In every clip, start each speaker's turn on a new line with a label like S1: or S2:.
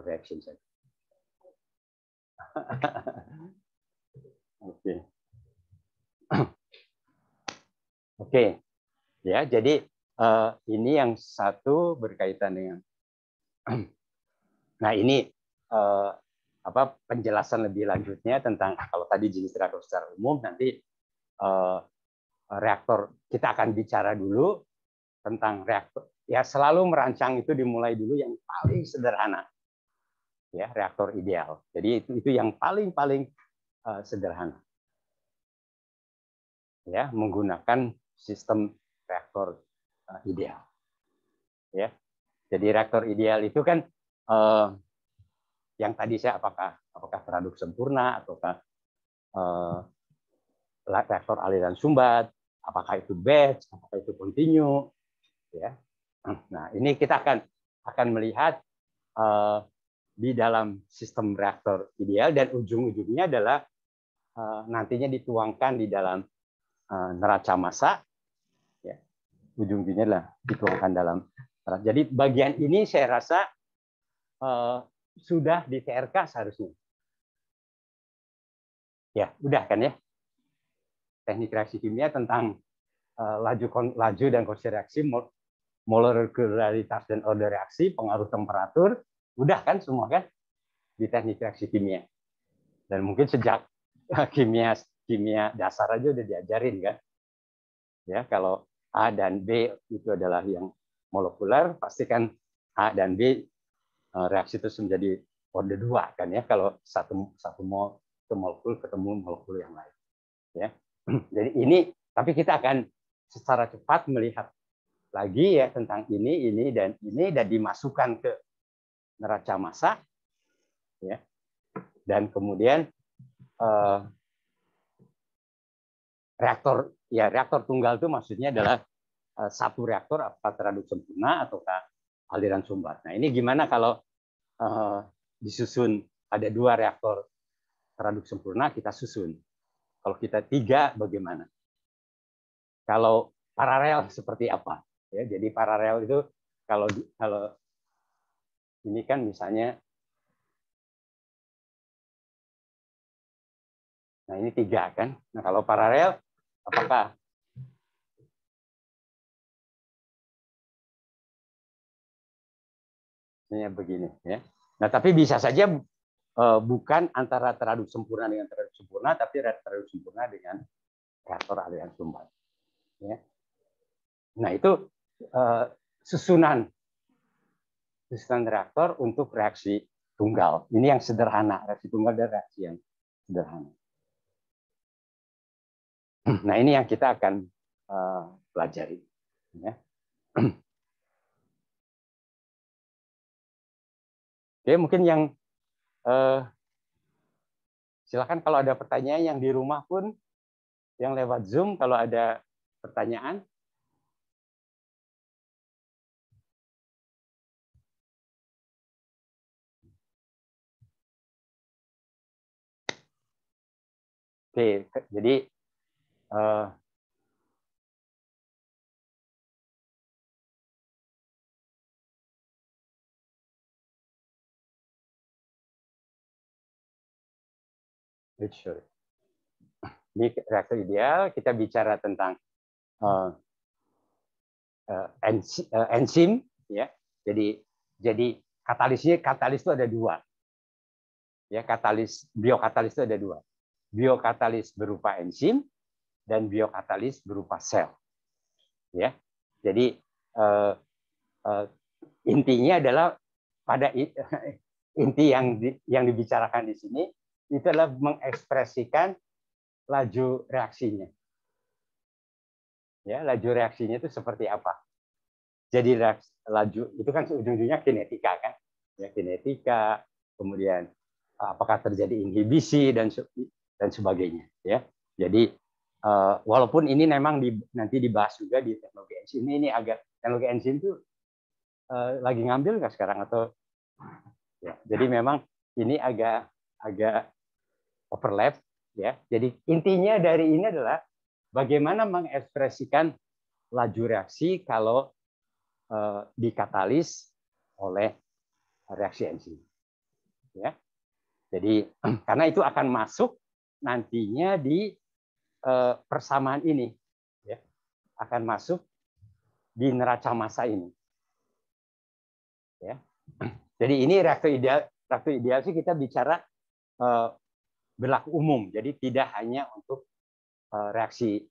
S1: reaction saja. Oke. Oke. Ya, jadi ini yang satu berkaitan dengan nah ini penjelasan lebih lanjutnya tentang kalau tadi jenis reaktor secara umum, nanti reaktor kita akan bicara dulu tentang reaktor. Ya, selalu merancang itu dimulai dulu yang paling sederhana. Ya, reaktor ideal. Jadi itu yang paling sederhana. Ya, menggunakan sistem reaktor ideal. Ya. Jadi reaktor ideal itu kan yang tadi saya apakah teraduk sempurna ataukah reaktor aliran sumbat, apakah itu batch, apakah itu continue, ya. Nah, ini kita akan melihat di dalam sistem reaktor ideal dan ujung-ujungnya adalah nantinya dituangkan di dalam neraca massa, ya. Ujung-ujungnya adalah dituangkan dalam. Jadi bagian ini saya rasa sudah di TRK seharusnya. Ya, udah kan ya. Teknik reaksi kimia tentang laju dan koefisien reaksi, molekularitas dan order reaksi, pengaruh temperatur, udah kan semua kan di teknik reaksi kimia. Dan mungkin sejak kimia dasar aja udah diajarin kan. Ya, kalau A dan B itu adalah yang molekuler, pastikan A dan B reaksi itu menjadi order 2 kan ya, kalau satu mol itu molekul ketemu molekul yang lain. Ya. Jadi ini, tapi kita akan secara cepat melihat lagi ya tentang ini dan dimasukkan ke neraca massa, ya. Dan kemudian reaktor tunggal itu maksudnya adalah satu reaktor apakah teraduk sempurna ataukah aliran sumbat. Nah, ini gimana kalau disusun ada 2 reaktor teraduk sempurna kita susun. Kalau kita 3 bagaimana? Kalau paralel seperti apa? Ya, jadi paralel itu kalau ini kan misalnya, nah ini 3 kan. Nah, kalau paralel apakah begini ya? Nah, tapi bisa saja bukan antara teraduk sempurna dengan teraduk sempurna, tapi teraduk sempurna dengan reaktor aliran sumbat. Ya. Nah, itu susunan reaktor untuk reaksi tunggal. Ini yang sederhana, reaksi tunggal dan reaksi yang sederhana. Nah, ini yang kita akan pelajari. Ya. Oke, mungkin yang silakan kalau ada pertanyaan, yang di rumah pun, yang lewat Zoom kalau ada pertanyaan. Oke, jadi di reaktor ideal kita bicara tentang enzim, ya. Jadi katalis itu ada 2. Ya, biokatalis itu ada 2. Biokatalis berupa enzim dan biokatalis berupa sel. Ya. Jadi intinya adalah pada inti yang dibicarakan di sini itu adalah mengekspresikan laju reaksinya. Ya, laju reaksinya itu seperti apa? Jadi laju itu kan ujung-ujungnya kinetika kan? Ya, kinetika, kemudian apakah terjadi inhibisi dan sebagainya, ya. Jadi walaupun ini memang nanti dibahas juga di teknologi enzim ini agak teknologi enzim itu lagi ngambil nggak sekarang atau ya. Jadi memang ini agak overlap, ya. Jadi intinya dari ini adalah bagaimana mengekspresikan laju reaksi kalau dikatalis oleh reaksi enzim. Ya. Jadi karena itu akan masuk nantinya di persamaan ini, ya, akan masuk di neraca massa ini. Ya. Jadi ini reaktor ideal. Reaktor ideal sih kita bicara berlaku umum. Jadi tidak hanya untuk reaksi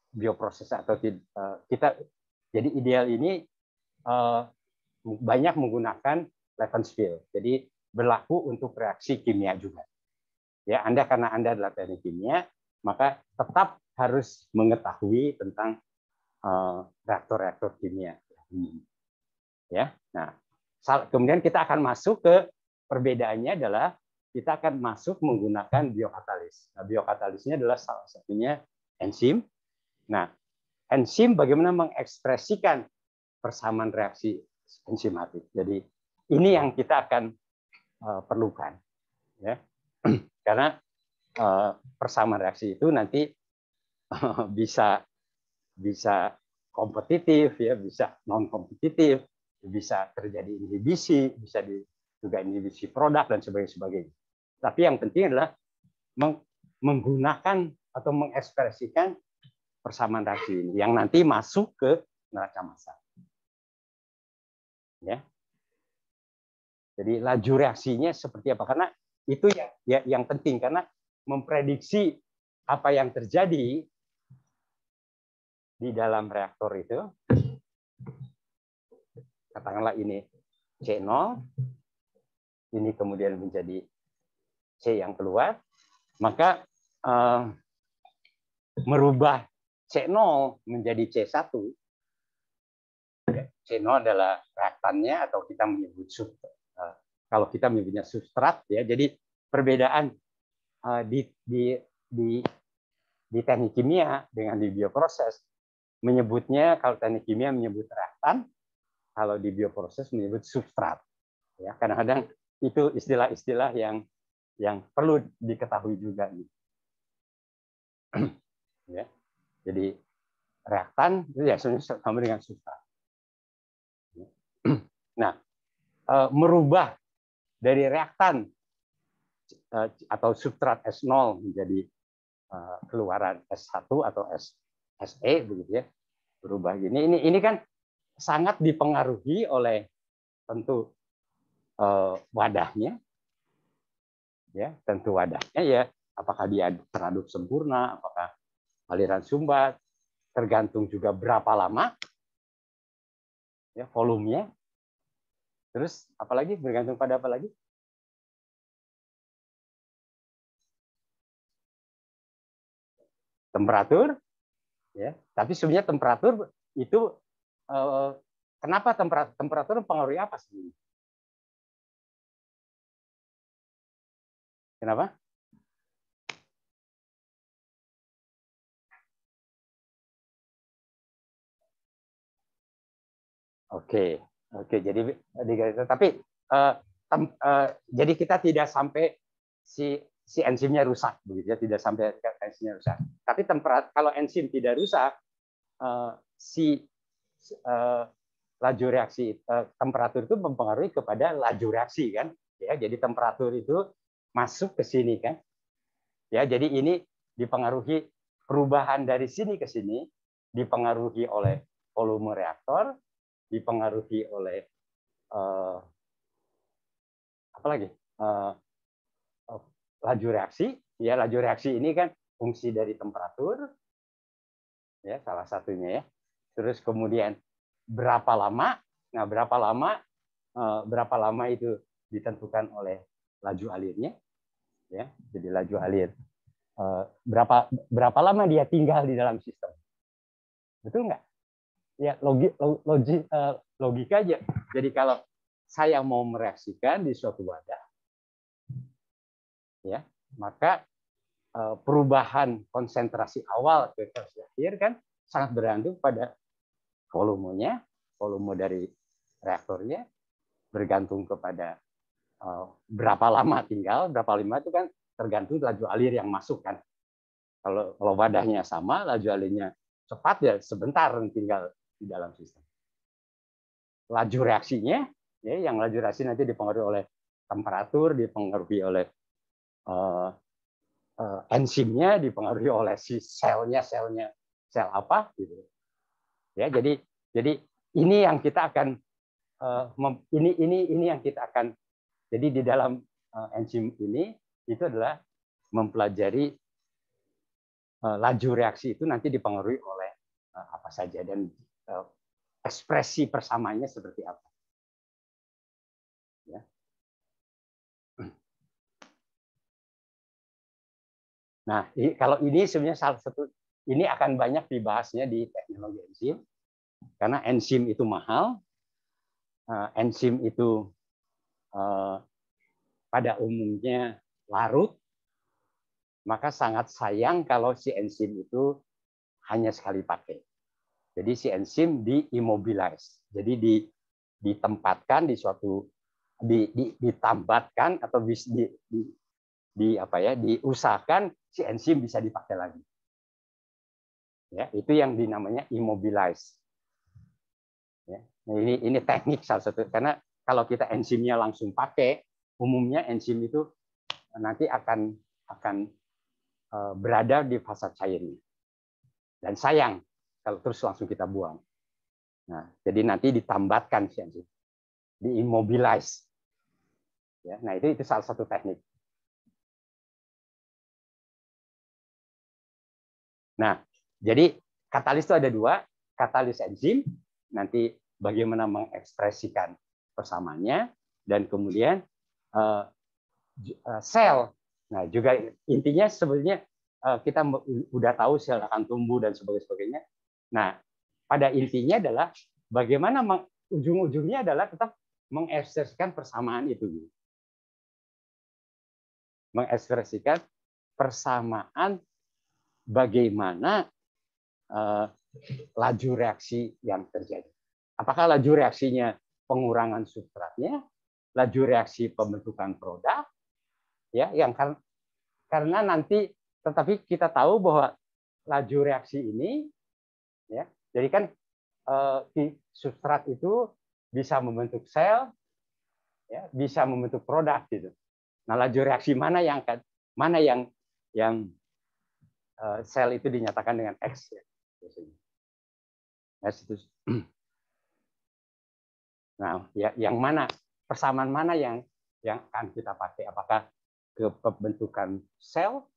S1: bioproses atau kita. Jadi ideal ini banyak menggunakan Leven's-Field. Jadi berlaku untuk reaksi kimia juga. Ya, karena Anda adalah teknik kimia, maka tetap harus mengetahui tentang reaktor-reaktor kimia. Ya. Nah, kemudian kita akan masuk ke perbedaannya adalah kita akan masuk menggunakan biokatalis. Nah, biokatalisnya adalah salah satunya enzim. Nah, enzim bagaimana mengekspresikan persamaan reaksi enzimatik. Jadi ini yang kita akan perlukan, ya, karena persamaan reaksi itu nanti bisa kompetitif, ya, bisa non kompetitif, bisa terjadi inhibisi, bisa juga inhibisi produk dan sebagainya. Tapi yang penting adalah menggunakan atau mengekspresikan persamaan reaksi ini yang nanti masuk ke neraca massa. Ya. Jadi laju reaksinya seperti apa? Karena itu yang penting, karena memprediksi apa yang terjadi di dalam reaktor itu, katakanlah ini C0, ini kemudian menjadi C yang keluar, maka merubah C0 menjadi C1. C0 adalah reaktannya, atau kita menyebut kalau kita menyebutnya substrat, ya. Jadi perbedaan di teknik kimia dengan di bioproses, menyebutnya, kalau teknik kimia menyebut reaktan, kalau di bioproses menyebut substrat. Ya, kadang-kadang itu istilah-istilah yang perlu diketahui juga. Ya, jadi reaktan itu ya sama dengan substrat. Nah, merubah dari reaktan atau substrat S0 menjadi keluaran S1 atau SE, begitu ya, berubah gini. Ini kan sangat dipengaruhi oleh tentu wadahnya, ya, tentu wadahnya, ya, apakah dia teraduk sempurna, apakah aliran sumbat, tergantung juga berapa lama, ya, volumenya. Terus apalagi bergantung pada apa lagi? Temperatur, ya. Tapi sebenarnya temperatur itu kenapa temperatur mempengaruhi apa sebenarnya? Kenapa? Oke. Jadi tapi jadi kita tidak sampai si enzimnya rusak, begitu ya, tidak sampai enzimnya rusak. Tapi kalau enzim tidak rusak, si laju reaksi, temperatur itu mempengaruhi kepada laju reaksi, kan? Ya, jadi temperatur itu masuk ke sini, kan? Ya, jadi ini dipengaruhi, perubahan dari sini ke sini dipengaruhi oleh volume reaktor, dipengaruhi oleh apa lagi? Laju reaksi. Ya, laju reaksi ini kan fungsi dari temperatur, ya, salah satunya, ya. Terus kemudian berapa lama? Nah, berapa lama itu ditentukan oleh laju alirnya, ya. Jadi laju alir berapa lama dia tinggal di dalam sistem, betul nggak? Ya, logika aja. Jadi kalau saya mau mereaksikan di suatu wadah, ya, maka perubahan konsentrasi awal ke konsentrasi akhir kan sangat bergantung pada volumenya, volume dari reaktornya, bergantung kepada berapa lama tinggal, berapa lama itu kan tergantung laju alir yang masuk, kan. Kalau wadahnya sama, laju alirnya cepat, ya sebentar tinggal di dalam sistem. Laju reaksinya, ya, yang laju reaksi nanti dipengaruhi oleh temperatur, dipengaruhi oleh enzimnya, dipengaruhi oleh si selnya sel apa gitu. Ya, jadi ini yang kita akan ini yang kita akan, jadi di dalam enzim ini itu adalah mempelajari laju reaksi itu nanti dipengaruhi oleh apa saja dan ekspresi persamaannya seperti apa. Ya. Nah, kalau ini sebenarnya salah satu, ini akan banyak dibahasnya di teknologi enzim, karena enzim itu mahal, enzim itu pada umumnya larut, maka sangat sayang kalau si enzim itu hanya sekali pakai. Jadi si enzim diimmobilize, jadi ditempatkan di suatu, ditambatkan atau diusahakan si enzim bisa dipakai lagi. Ya, itu yang dinamanya immobilize. Ya, ini teknik salah satu, karena kalau kita enzimnya langsung pakai, umumnya enzim itu nanti akan berada di fase cairnya. Dan sayang kalau terus langsung kita buang. Nah, jadi nanti ditambatkan si enzim, diimmobilize. Ya, nah itu salah satu teknik. Nah, jadi katalis itu ada dua, katalis enzim, nanti bagaimana mengekspresikan persamaannya, dan kemudian sel. Nah, juga intinya sebenarnya kita udah tahu sel akan tumbuh dan sebagainya. Nah, pada intinya adalah bagaimana ujung-ujungnya adalah tetap mengekspresikan persamaan itu. Mengekspresikan persamaan bagaimana laju reaksi yang terjadi. Apakah laju reaksinya pengurangan substratnya, laju reaksi pembentukan produk, ya, yang karena nanti, tetapi kita tahu bahwa laju reaksi ini, ya, jadi kan substrat itu bisa membentuk sel, ya, bisa membentuk produk gitu. Nah, laju reaksi mana yang sel itu dinyatakan dengan X, ya, biasanya. Nah, ya, yang mana, persamaan mana yang akan kita pakai? Apakah ke pembentukan sel,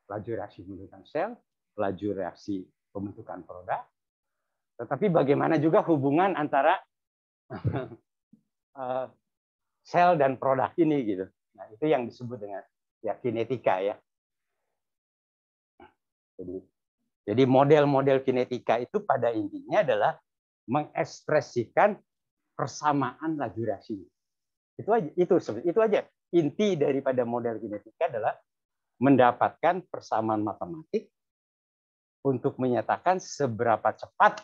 S1: laju reaksi pembentukan sel, laju reaksi pembentukan produk? Tetapi bagaimana juga hubungan antara sel dan produk ini gitu. Nah, itu yang disebut dengan ya kinetika ya. Jadi model-model kinetika itu pada intinya adalah mengekspresikan persamaan laju reaksi. Itu aja. Inti daripada model kinetika adalah mendapatkan persamaan matematik untuk menyatakan seberapa cepat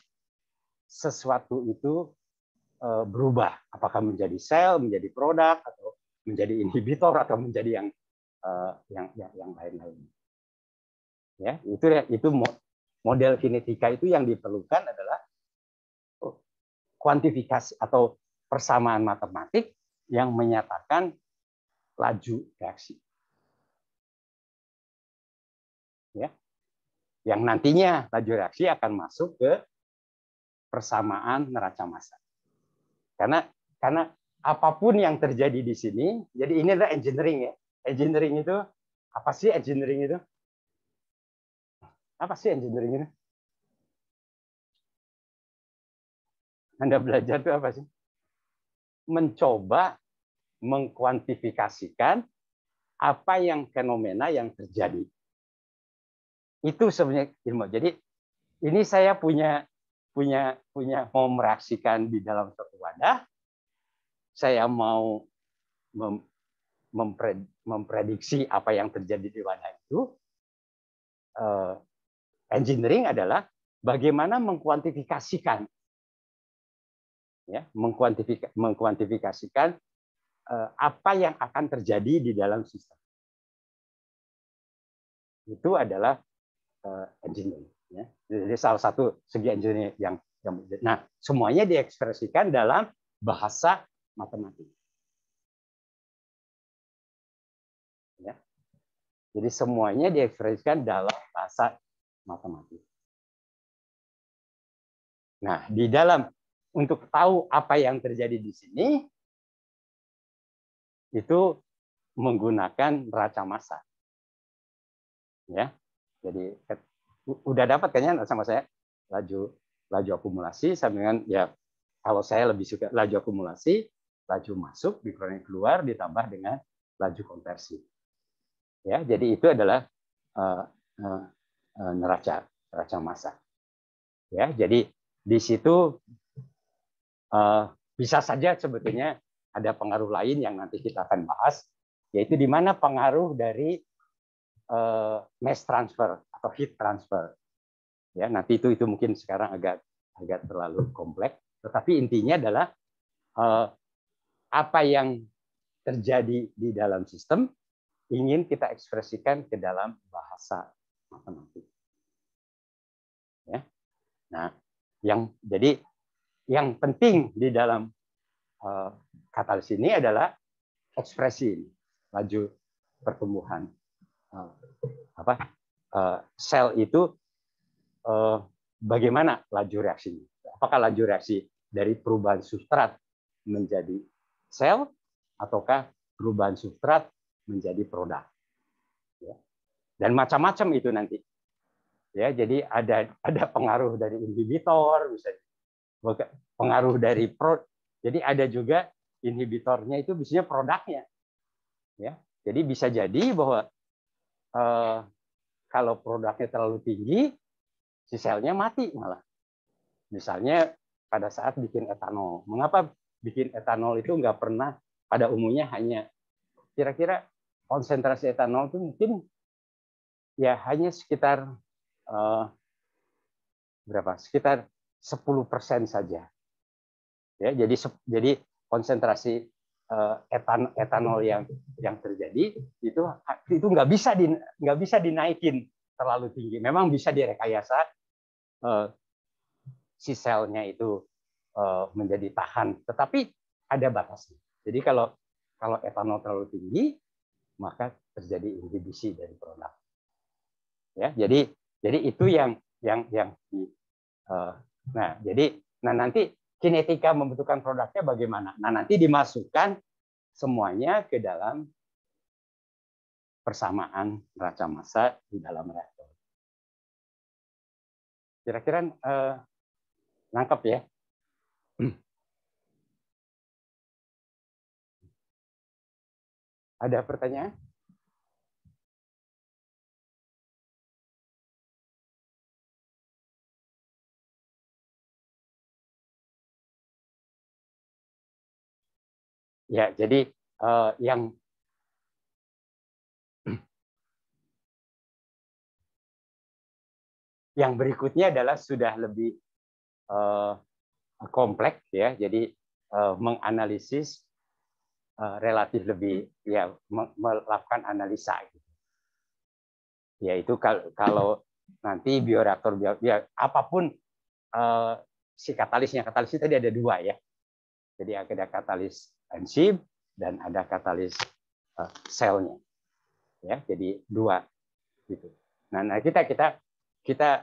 S1: sesuatu itu berubah, apakah menjadi sel, menjadi produk, atau menjadi inhibitor, atau menjadi yang lain-lain. Ya, itu model kinetika itu yang diperlukan adalah kuantifikasi atau persamaan matematik yang menyatakan laju reaksi. Ya. Yang nantinya laju reaksi akan masuk ke persamaan neraca massa. Karena apapun yang terjadi di sini, jadi ini adalah engineering ya. Engineering itu apa sih engineering itu? Apa sih engineering itu? Anda belajar itu apa sih? Mencoba mengkuantifikasikan apa yang fenomena yang terjadi. Itu sebenarnya ilmu. Jadi ini saya punya mau mereaksikan di dalam suatu wadah. Saya mau memprediksi apa yang terjadi di wadah itu. Engineering adalah bagaimana mengkuantifikasikan, ya, mengkuantifikasikan apa yang akan terjadi di dalam sistem. Itu adalah engineering. Ya. Jadi salah satu segi engineering yang nah, semuanya diekspresikan dalam bahasa matematik. Jadi semuanya diekspresikan dalam bahasa matematik. Nah, di dalam untuk tahu apa yang terjadi di sini itu menggunakan neraca massa. Ya. Jadi udah dapat kayaknya sama saya laju akumulasi sama dengan ya kalau saya lebih suka laju akumulasi, laju masuk dikurangi keluar ditambah dengan laju konversi. Ya, jadi itu adalah neraca massa. Ya, jadi di situ bisa saja sebetulnya ada pengaruh lain yang nanti kita akan bahas, yaitu di mana pengaruh dari mass transfer atau heat transfer. Ya, nanti itu mungkin sekarang agak terlalu kompleks, tetapi intinya adalah apa yang terjadi di dalam sistem ingin kita ekspresikan ke dalam bahasa matematik. Ya. Nah, jadi yang penting di dalam katalis ini adalah ekspresi laju pertumbuhan sel itu bagaimana laju reaksinya? Apakah laju reaksi dari perubahan substrat menjadi sel ataukah perubahan substrat menjadi produk? Ya. Dan macam-macam itu nanti. Ya, jadi ada pengaruh dari inhibitor, misalnya pengaruh dari jadi ada juga inhibitornya itu biasanya produknya. Ya, jadi bisa jadi bahwa kalau produknya terlalu tinggi, si selnya mati malah. Misalnya pada saat bikin etanol. Mengapa bikin etanol itu nggak pernah pada umumnya hanya kira-kira konsentrasi etanol itu mungkin ya hanya sekitar berapa? Sekitar 10% saja. Ya, jadi konsentrasi etanol yang terjadi itu nggak bisa dinaikin terlalu tinggi. Memang bisa direkayasa si selnya itu menjadi tahan, tetapi ada batasnya. Jadi kalau etanol terlalu tinggi, maka terjadi inhibisi dari produk. Ya, jadi itu yang nah nanti kinetika membutuhkan produknya bagaimana? Nah, nanti dimasukkan semuanya ke dalam persamaan neraca massa di dalam reaktor. Kira-kira nangkep ya? Ada pertanyaan? Ya, jadi yang berikutnya adalah sudah lebih kompleks ya. Jadi menganalisis relatif lebih ya melakukan analisa. Yaitu kalau nanti bioreaktor ya apapun si katalisnya tadi ada dua ya. Jadi ada katalis enzim dan ada katalis selnya. Ya, jadi dua gitu. Nah kita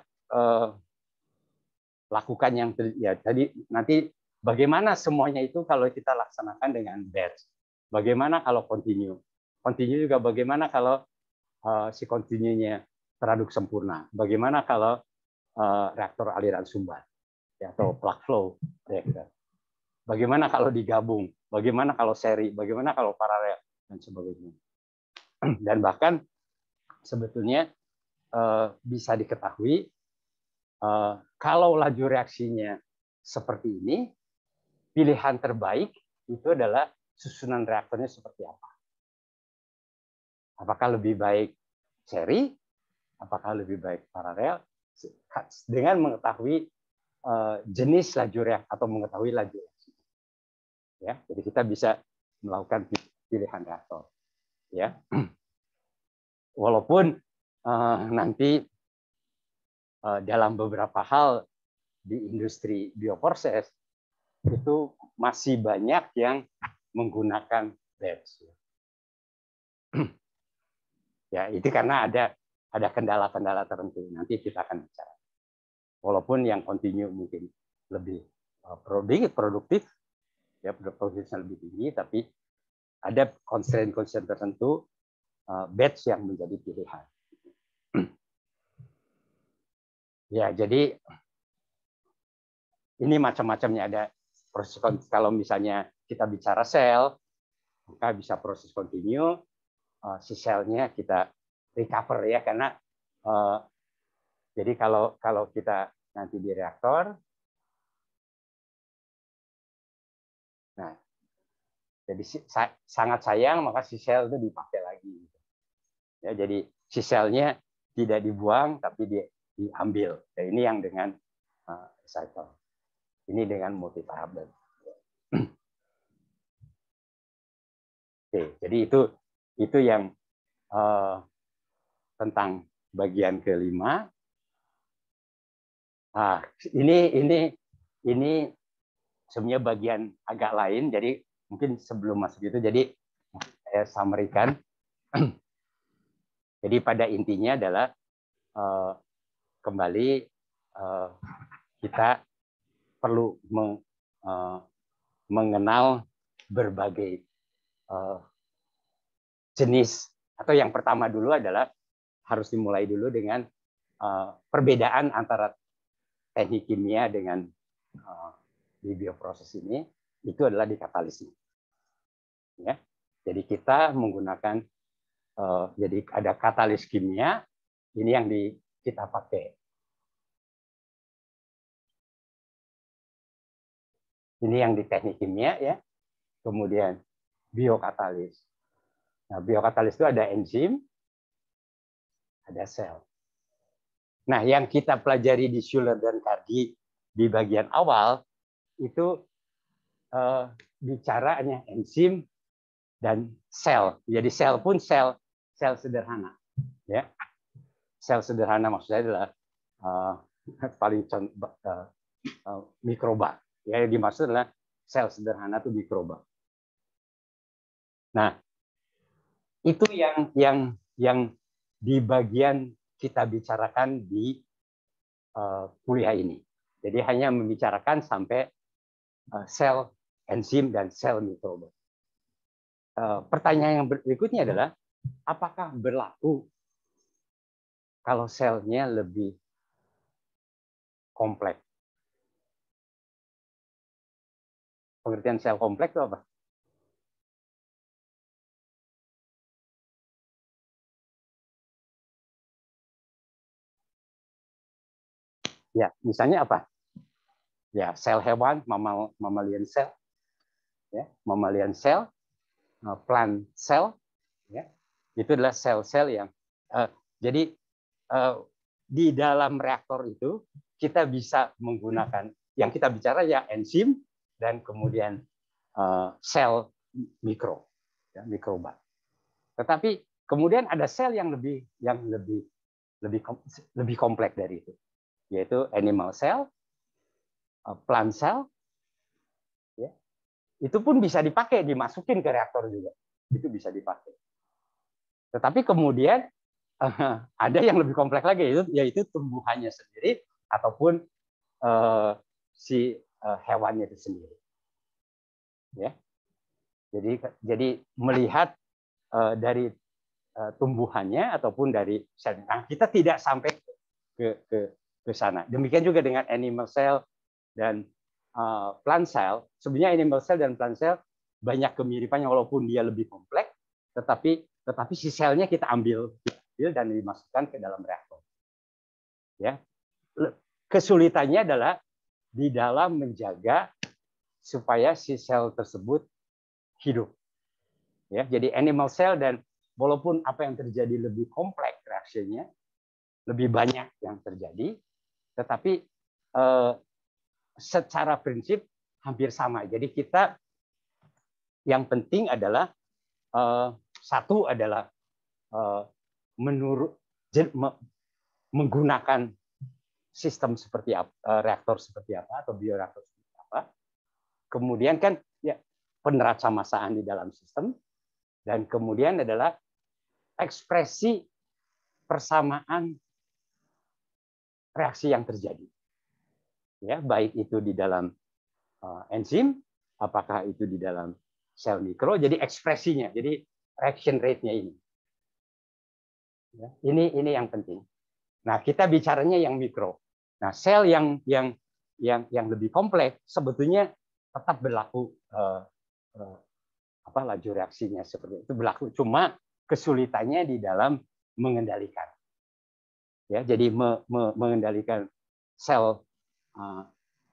S1: lakukan yang ya tadi nanti bagaimana semuanya itu kalau kita laksanakan dengan batch. Bagaimana kalau continue? Continue juga bagaimana kalau si continue-nya teraduk sempurna? Bagaimana kalau reaktor aliran sumbat ya, atau plug flow reaktor? Bagaimana kalau digabung? Bagaimana kalau seri? Bagaimana kalau paralel dan sebagainya? Dan bahkan sebetulnya bisa diketahui kalau laju reaksinya seperti ini, pilihan terbaik itu adalah susunan reaktornya seperti apa. Apakah lebih baik seri? Apakah lebih baik paralel? Dengan mengetahui jenis laju reaksi atau mengetahui laju reaksi. Ya, jadi kita bisa melakukan pilihan reaktor. Ya, walaupun nanti dalam beberapa hal di industri bioproses itu masih banyak yang menggunakan batch. Ya, itu karena ada kendala-kendala tertentu. Nanti kita akan bicara. Walaupun yang continue mungkin lebih produktif, ya produktifnya lebih tinggi, tapi ada constraint tertentu batch yang menjadi pilihan. Ya, jadi ini macam-macamnya. Ada proses, kalau misalnya kita bicara sel, maka bisa proses continue, si selnya kita recover ya, karena jadi kalau kita nanti di reaktor, nah jadi sangat sayang maka si sel itu dipakai lagi. Ya, jadi si selnya tidak dibuang tapi diambil. Ya, ini yang dengan cycle. Ini dengan multi tahap. Oke, jadi itu yang tentang bagian kelima. Nah, ini sebenarnya bagian agak lain. Jadi mungkin sebelum masuk itu, jadi saya summary-kan. Jadi pada intinya adalah kembali kita perlu mengenal berbagai jenis, atau yang pertama dulu adalah harus dimulai dulu dengan perbedaan antara teknik kimia dengan di bioproses ini, itu adalah di katalisnya. Ya, jadi kita menggunakan jadi ada katalis kimia, ini yang kita pakai. Ini yang di teknik kimia ya. Kemudian biokatalis. Nah, biokatalis itu ada enzim, ada sel. Nah, yang kita pelajari di Schuler dan Cardy di bagian awal itu bicaranya enzim dan sel. Jadi sel pun sel sederhana, ya. Sel sederhana maksudnya adalah paling mikroba. Ya, yang dimaksud adalah sel sederhana itu mikroba. Nah, itu yang di bagian kita bicarakan di kuliah ini. Jadi hanya membicarakan sampai sel enzim dan sel mikroba. Pertanyaan yang berikutnya adalah, apakah berlaku kalau selnya lebih kompleks? Pengertian sel kompleks itu apa? Ya, misalnya apa? Ya, sel hewan, mammalian sel, ya, mammalian sel, plant sel, ya, itu adalah sel-sel yang jadi di dalam reaktor itu kita bisa menggunakan yang kita bicara ya enzim dan kemudian sel mikro, ya, mikroba. Tetapi kemudian ada sel yang lebih kompleks dari itu, yaitu animal cell, plant cell, ya. Itu pun bisa dipakai, dimasukin ke reaktor juga, itu bisa dipakai. Tetapi kemudian ada yang lebih kompleks lagi, yaitu tumbuhannya sendiri ataupun si hewannya itu sendiri. Ya, jadi melihat dari tumbuhannya ataupun dari sel. Nah, kita tidak sampai ke sana. Demikian juga dengan animal cell dan plant cell. Sebenarnya animal cell dan plant cell banyak kemiripannya walaupun dia lebih kompleks, tetapi si selnya kita ambil dan dimasukkan ke dalam reaktor. Ya, kesulitannya adalah di dalam menjaga supaya si sel tersebut hidup. Ya, jadi animal cell dan walaupun apa yang terjadi lebih kompleks reaksinya, lebih banyak yang terjadi, tetapi secara prinsip hampir sama. Jadi kita yang penting adalah satu adalah menggunakan sistem seperti apa, reaktor seperti apa atau bioreaktor seperti apa. Kemudian kan ya peneracamasaan di dalam sistem, dan kemudian adalah ekspresi persamaan reaksi yang terjadi. Ya, baik itu di dalam enzim, apakah itu di dalam sel mikro, jadi ekspresinya, jadi reaction rate-nya ini. Ya, ini yang penting. Nah, kita bicaranya yang mikro. Nah, sel yang lebih kompleks sebetulnya tetap berlaku laju reaksinya seperti itu berlaku, cuma kesulitannya di dalam mengendalikan. Ya, jadi mengendalikan sel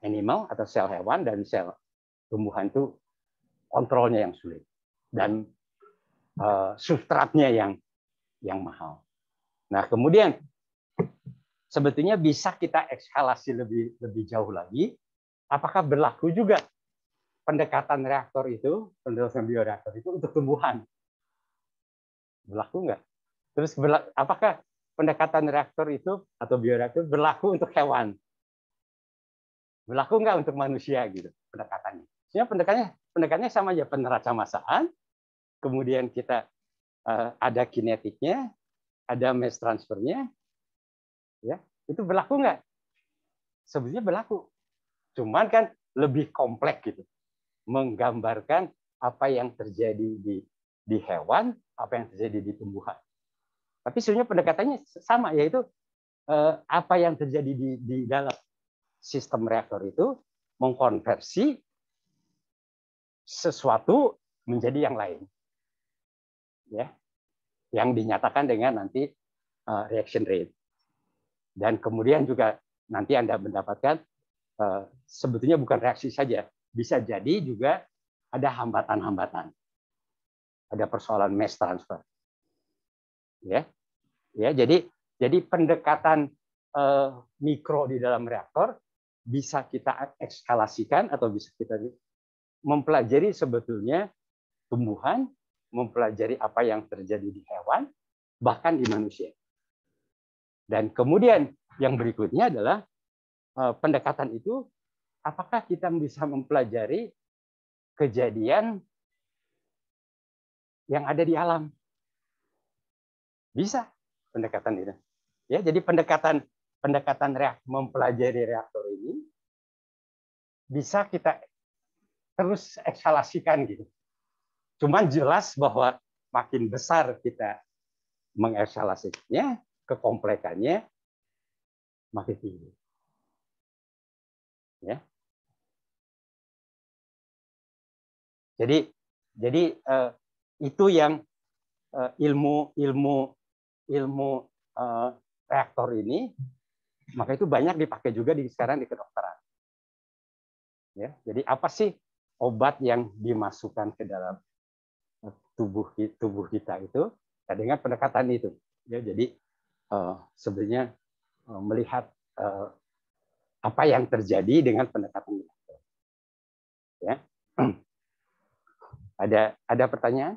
S1: animal atau sel hewan dan sel tumbuhan itu kontrolnya yang sulit dan substratnya yang mahal. Nah, kemudian sebetulnya bisa kita ekskalasi lebih jauh lagi. Apakah berlaku juga pendekatan reaktor itu, pendekatan bioreaktor itu untuk tumbuhan? Berlaku nggak? Terus apakah pendekatan reaktor itu atau bioreaktor berlaku untuk hewan? Berlaku nggak untuk manusia gitu pendekatannya? Sebenarnya pendekatannya sama aja, peneraca masaan, kemudian kita ada kinetiknya, ada mass transfernya, ya itu berlaku nggak? Sebenarnya berlaku, cuman kan lebih kompleks gitu, menggambarkan apa yang terjadi di hewan, apa yang terjadi di tumbuhan. Tapi sebenarnya pendekatannya sama, yaitu apa yang terjadi di dalam sistem reaktor itu mengkonversi sesuatu menjadi yang lain, ya, yang dinyatakan dengan nanti reaction rate. Dan kemudian juga nanti Anda mendapatkan sebetulnya bukan reaksi saja, bisa jadi juga ada hambatan-hambatan, ada persoalan mass transfer, ya, jadi pendekatan mikro di dalam reaktor bisa kita ekskalasikan atau bisa kita mempelajari sebetulnya tumbuhan, mempelajari apa yang terjadi di hewan, bahkan di manusia. Dan kemudian yang berikutnya adalah pendekatan itu, apakah kita bisa mempelajari kejadian yang ada di alam? Bisa pendekatan itu. Ya, jadi pendekatan mempelajari reaktor ini bisa kita terus ekskalasikan gitu. Cuman jelas bahwa makin besar kita mengekskalasinya, kekomplekannya makin tinggi. Ya. Jadi itu yang ilmu reaktor ini, maka itu banyak dipakai juga sekarang di kedokteran. Ya, jadi apa sih obat yang dimasukkan ke dalam tubuh kita itu dengan pendekatan itu. Ya, jadi sebenarnya melihat apa yang terjadi dengan pendekatan itu. Ya. Ada pertanyaan?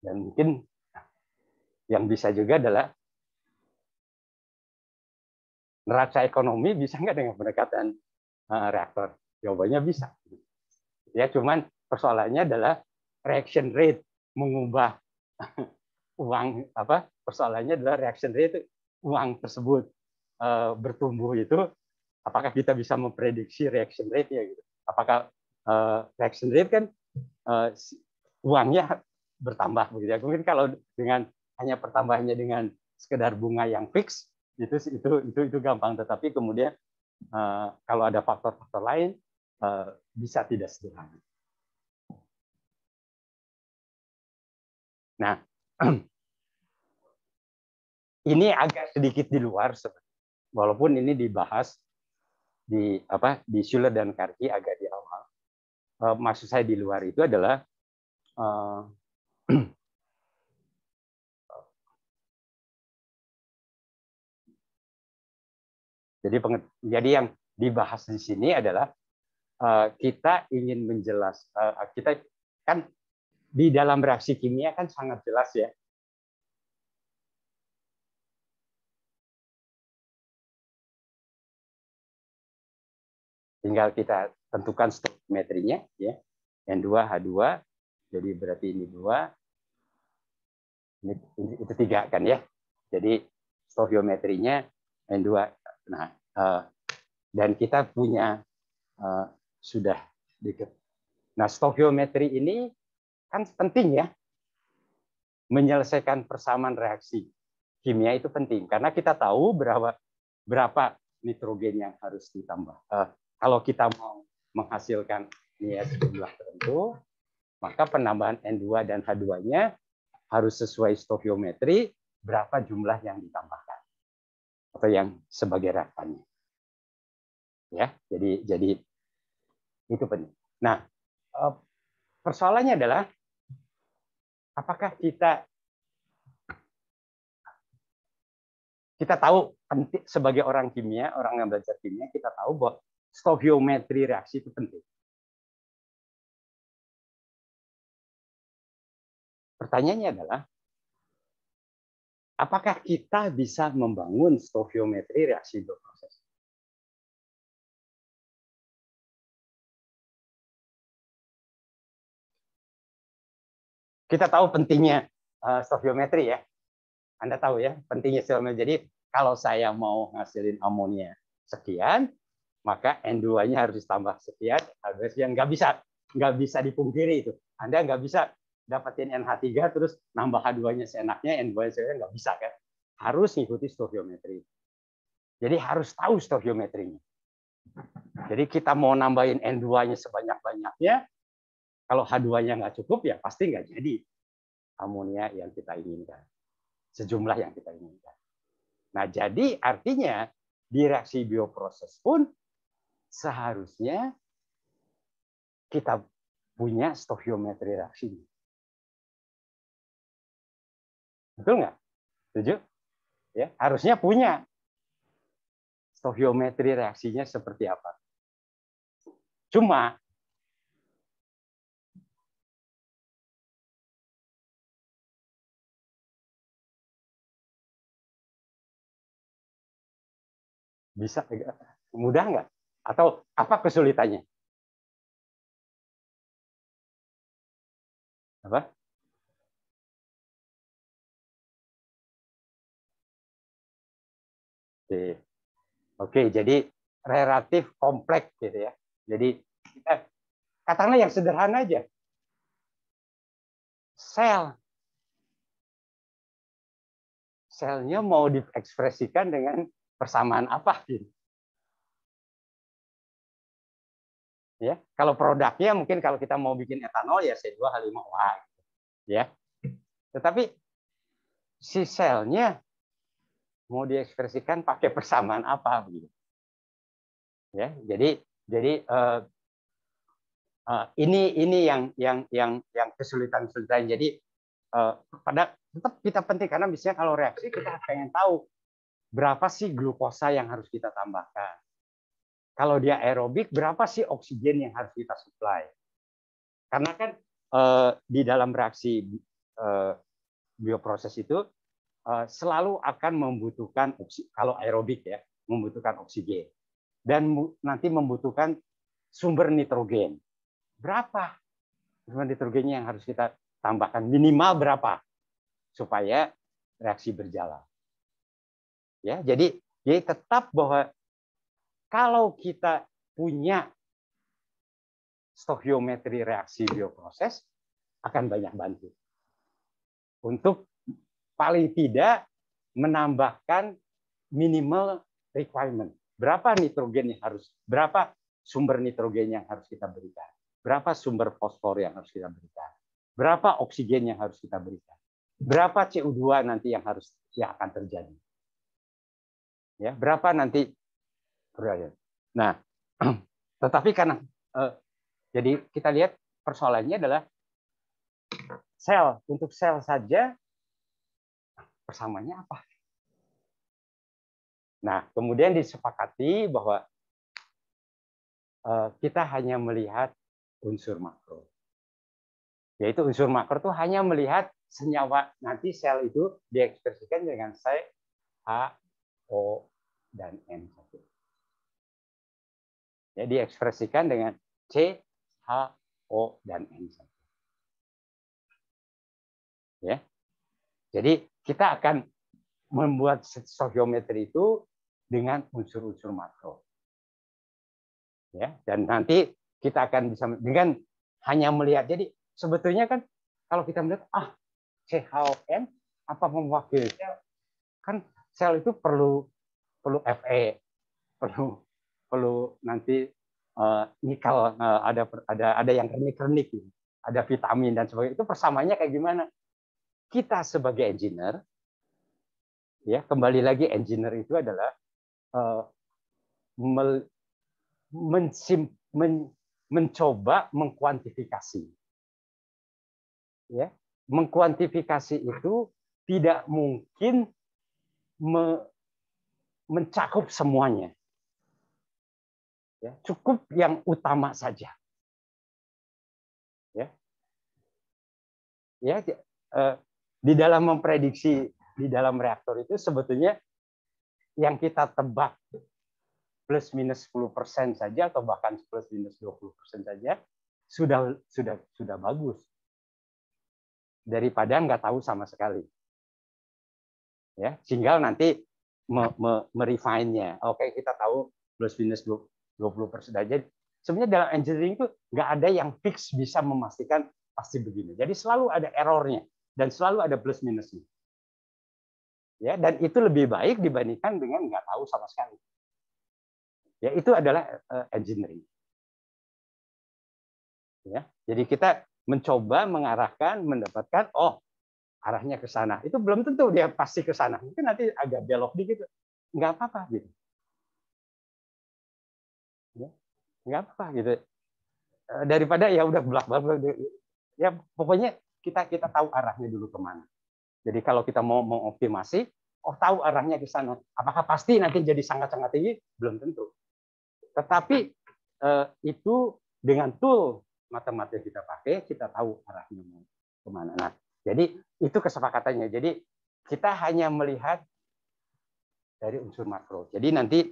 S1: Dan mungkin yang bisa juga adalah neraca ekonomi bisa nggak dengan pendekatan reaktor? Jawabannya bisa. Ya, cuman persoalannya adalah reaction rate, mengubah uang persoalannya adalah reaction rate, uang tersebut bertumbuh itu, apakah kita bisa memprediksi reaction rate-nya gitu. Apakah reaction rate kan uangnya bertambah begitu ya. Mungkin kalau dengan hanya pertambahannya dengan sekedar bunga yang fix itu gampang, tetapi kemudian kalau ada faktor-faktor lain bisa tidak sederhana. Nah, ini agak sedikit di luar, walaupun ini dibahas di Schuller dan Karki agak di awal. Maksud saya di luar itu adalah jadi yang dibahas di sini adalah kita ingin menjelaskan, kita kan di dalam reaksi kimia kan sangat jelas ya. Tinggal kita tentukan stoichiometrinya ya. N2H2, jadi berarti ini 2, ini itu 3 kan ya. Jadi stoichiometrinya N2. Nah, dan kita punya sudah dikit. Nah, stoichiometri ini kan penting ya. Menyelesaikan persamaan reaksi kimia itu penting karena kita tahu berapa nitrogen yang harus ditambah. Kalau kita mau menghasilkan sejumlah tertentu, maka penambahan N2 dan H2-nya harus sesuai stoichiometri berapa jumlah yang ditambahkan atau yang sebagai reaktannya. Ya, jadi itu penting. Nah, persoalannya adalah apakah kita tahu sebagai orang kimia, orang yang belajar kimia, kita tahu bahwa stoichiometri reaksi itu penting. Pertanyaannya adalah, apakah kita bisa membangun stoichiometri reaksi bioproses? Kita tahu pentingnya stoichiometri ya. Anda tahu ya, pentingnya stoichiometri. Jadi kalau saya mau ngasilin amonia sekian, maka N2-nya harus ditambah sekian, yang nggak bisa dipungkiri itu. Anda nggak bisa dapetin NH3 terus nambah H2-nya seenaknya, N2-nya seenaknya, nggak bisa kan? Harus ngikuti stoichiometri. Jadi harus tahu stoichiometrinya. Jadi kita mau nambahin N2-nya sebanyak-banyaknya, kalau H2-nya nggak cukup, ya pasti nggak jadi amonia yang kita inginkan. Sejumlah yang kita inginkan. Nah, jadi artinya di reaksi bioproses pun seharusnya kita punya stoichiometri reaksi. Betul nggak? Setuju? Ya, harusnya punya stoichiometri reaksinya seperti apa. Cuma bisa mudah nggak? Atau apa kesulitannya? Apa? Oke, jadi relatif kompleks gitu ya. Jadi kita katakanlah yang sederhana aja. Selnya mau diekspresikan dengan persamaan apa gitu. Ya, kalau produknya mungkin kalau kita mau bikin etanol ya C2H5OH gitu. Ya. Tetapi si selnya mau diekspresikan pakai persamaan apa begitu. Ya, jadi ini yang kesulitan-kesulitan. Jadi pada tetap kita penting karena misalnya kalau reaksi kita pengen tahu berapa sih glukosa yang harus kita tambahkan. Kalau dia aerobik berapa sih oksigen yang harus kita supply. Karena kan di dalam reaksi bioproses itu selalu akan membutuhkan kalau aerobik ya, membutuhkan oksigen dan nanti membutuhkan sumber nitrogen. Berapa sumber nitrogennya yang harus kita tambahkan, minimal berapa supaya reaksi berjalan. Ya, jadi tetap bahwa kalau kita punya stoichiometri reaksi bioproses akan banyak bantu untuk paling tidak menambahkan minimal requirement. Berapa nitrogen yang harus, berapa sumber nitrogen yang harus kita berikan, berapa sumber fosfor yang harus kita berikan, berapa oksigen yang harus kita berikan, berapa CO2 nanti yang akan terjadi. Ya, berapa nanti. Nah, tetapi karena jadi kita lihat persoalannya adalah untuk sel saja persamaannya apa? Nah, kemudian disepakati bahwa kita hanya melihat unsur makro. Yaitu unsur makro itu hanya melihat senyawa, nanti sel itu diekspresikan dengan C, H, O, dan N. Ya, diekspresikan dengan C, H, O, dan N. Ya. Jadi kita akan membuat stoichiometri itu dengan unsur-unsur makro. Ya, dan nanti kita akan bisa dengan hanya melihat. Jadi sebetulnya kan kalau kita melihat CHON apa mewakili sel, kan sel itu perlu Fe, perlu nanti nikel, ada yang kernik-kernik, ada vitamin dan sebagainya. Itu persamaannya kayak gimana? Kita sebagai engineer, ya kembali lagi engineer itu adalah mencoba mengkuantifikasi. Ya, mengkuantifikasi itu tidak mungkin mencakup semuanya. Ya, cukup yang utama saja. Ya, ya di dalam memprediksi di dalam reaktor itu sebetulnya yang kita tebak plus minus 10% saja atau bahkan plus minus 20% saja sudah bagus daripada nggak tahu sama sekali. Ya, tinggal nanti merefine-nya. Oke, kita tahu plus minus 20% saja. Sebenarnya dalam engineering itu nggak ada yang fix bisa memastikan pasti begini. Jadi selalu ada errornya dan selalu ada plus minusnya. Ya, dan itu lebih baik dibandingkan dengan nggak tahu sama sekali. Ya, itu adalah engineering. Ya, jadi kita mencoba mengarahkan, mendapatkan arahnya ke sana. Itu belum tentu dia pasti ke sana. Mungkin nanti agak belok dikit, nggak apa-apa gitu. Ya, nggak apa gitu. Daripada ya udah belak-belak. Ya pokoknya kita tahu arahnya dulu kemana. Jadi kalau kita mau mengoptimasi, tahu arahnya ke sana. Apakah pasti nanti jadi sangat-sangat tinggi? Belum tentu. Tetapi itu dengan tool matematika kita pakai, kita tahu arahnya mau kemana. Nah, jadi itu kesepakatannya. Jadi kita hanya melihat dari unsur makro. Jadi nanti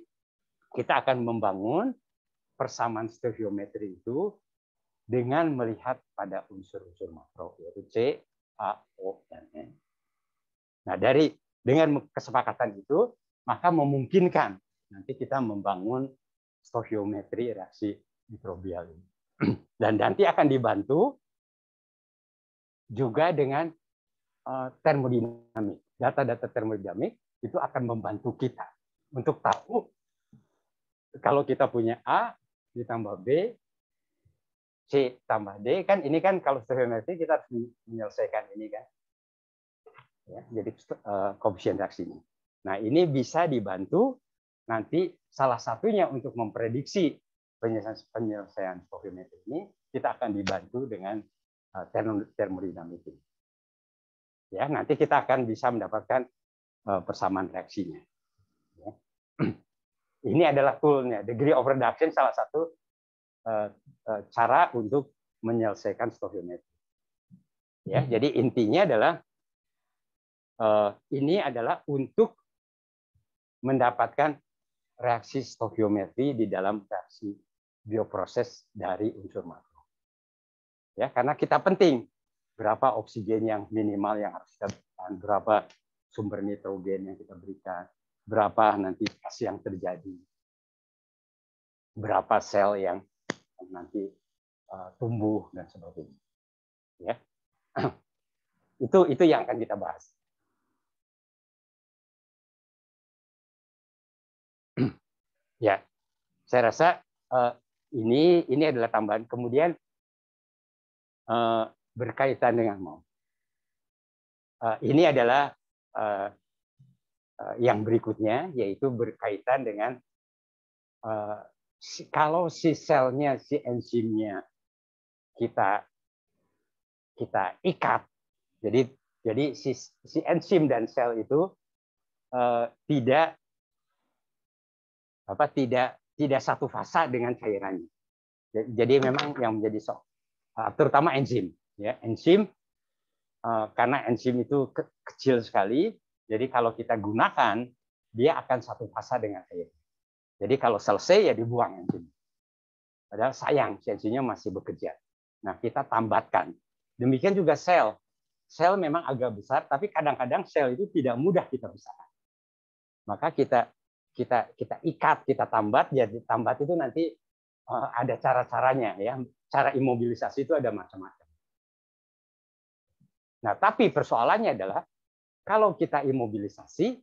S1: kita akan membangun persamaan stoichiometri itu dengan melihat pada unsur-unsur makro, yaitu C, A, O, dan N. Nah, dengan kesepakatan itu, maka memungkinkan nanti kita membangun stoichiometri reaksi mikrobial ini. Dan nanti akan dibantu juga dengan termodinamik. Data-data termodinamik itu akan membantu kita untuk tahu kalau kita punya A ditambah B, C tambah D, kan ini kan kalau stoichiometri kita harus menyelesaikan ini kan. Ya, jadi koefisien reaksinya. Nah, ini bisa dibantu nanti salah satunya untuk memprediksi penyelesaian stoichiometri ini, kita akan dibantu dengan termodinamik ini. Ya, nanti kita akan bisa mendapatkan persamaan reaksinya. Ya. Ini adalah toolnya. Degree of reduction salah satu cara untuk menyelesaikan stoichiometri. Ya, jadi intinya adalah ini adalah untuk mendapatkan reaksi stoichiometri di dalam reaksi bioproses dari unsur makro. Ya, karena kita penting berapa oksigen yang minimal yang harus kita berikan, berapa sumber nitrogen yang kita berikan, berapa nanti gas yang terjadi, berapa sel yang nanti tumbuh dan sebagainya. Ya, itu yang akan kita bahas. Ya, saya rasa ini adalah tambahan. Kemudian berkaitan dengan ini adalah yang berikutnya, yaitu berkaitan dengan kalau si selnya, si enzimnya kita ikat, jadi si enzim dan sel itu tidak satu fasa dengan cairannya. Jadi memang yang menjadi terutama enzim, ya enzim karena enzim itu kecil sekali, jadi kalau kita gunakan dia akan satu fasa dengan air. Jadi kalau selesai ya dibuang enzim. Padahal sayang, si enzimnya masih bekerja. Nah, kita tambatkan. Demikian juga sel. Sel memang agak besar, tapi kadang-kadang sel itu tidak mudah kita pisahkan. Maka kita ikat, kita tambat. Jadi tambat itu nanti ada cara-caranya, ya. Cara imobilisasi itu ada macam-macam. Nah, tapi persoalannya adalah kalau kita imobilisasi,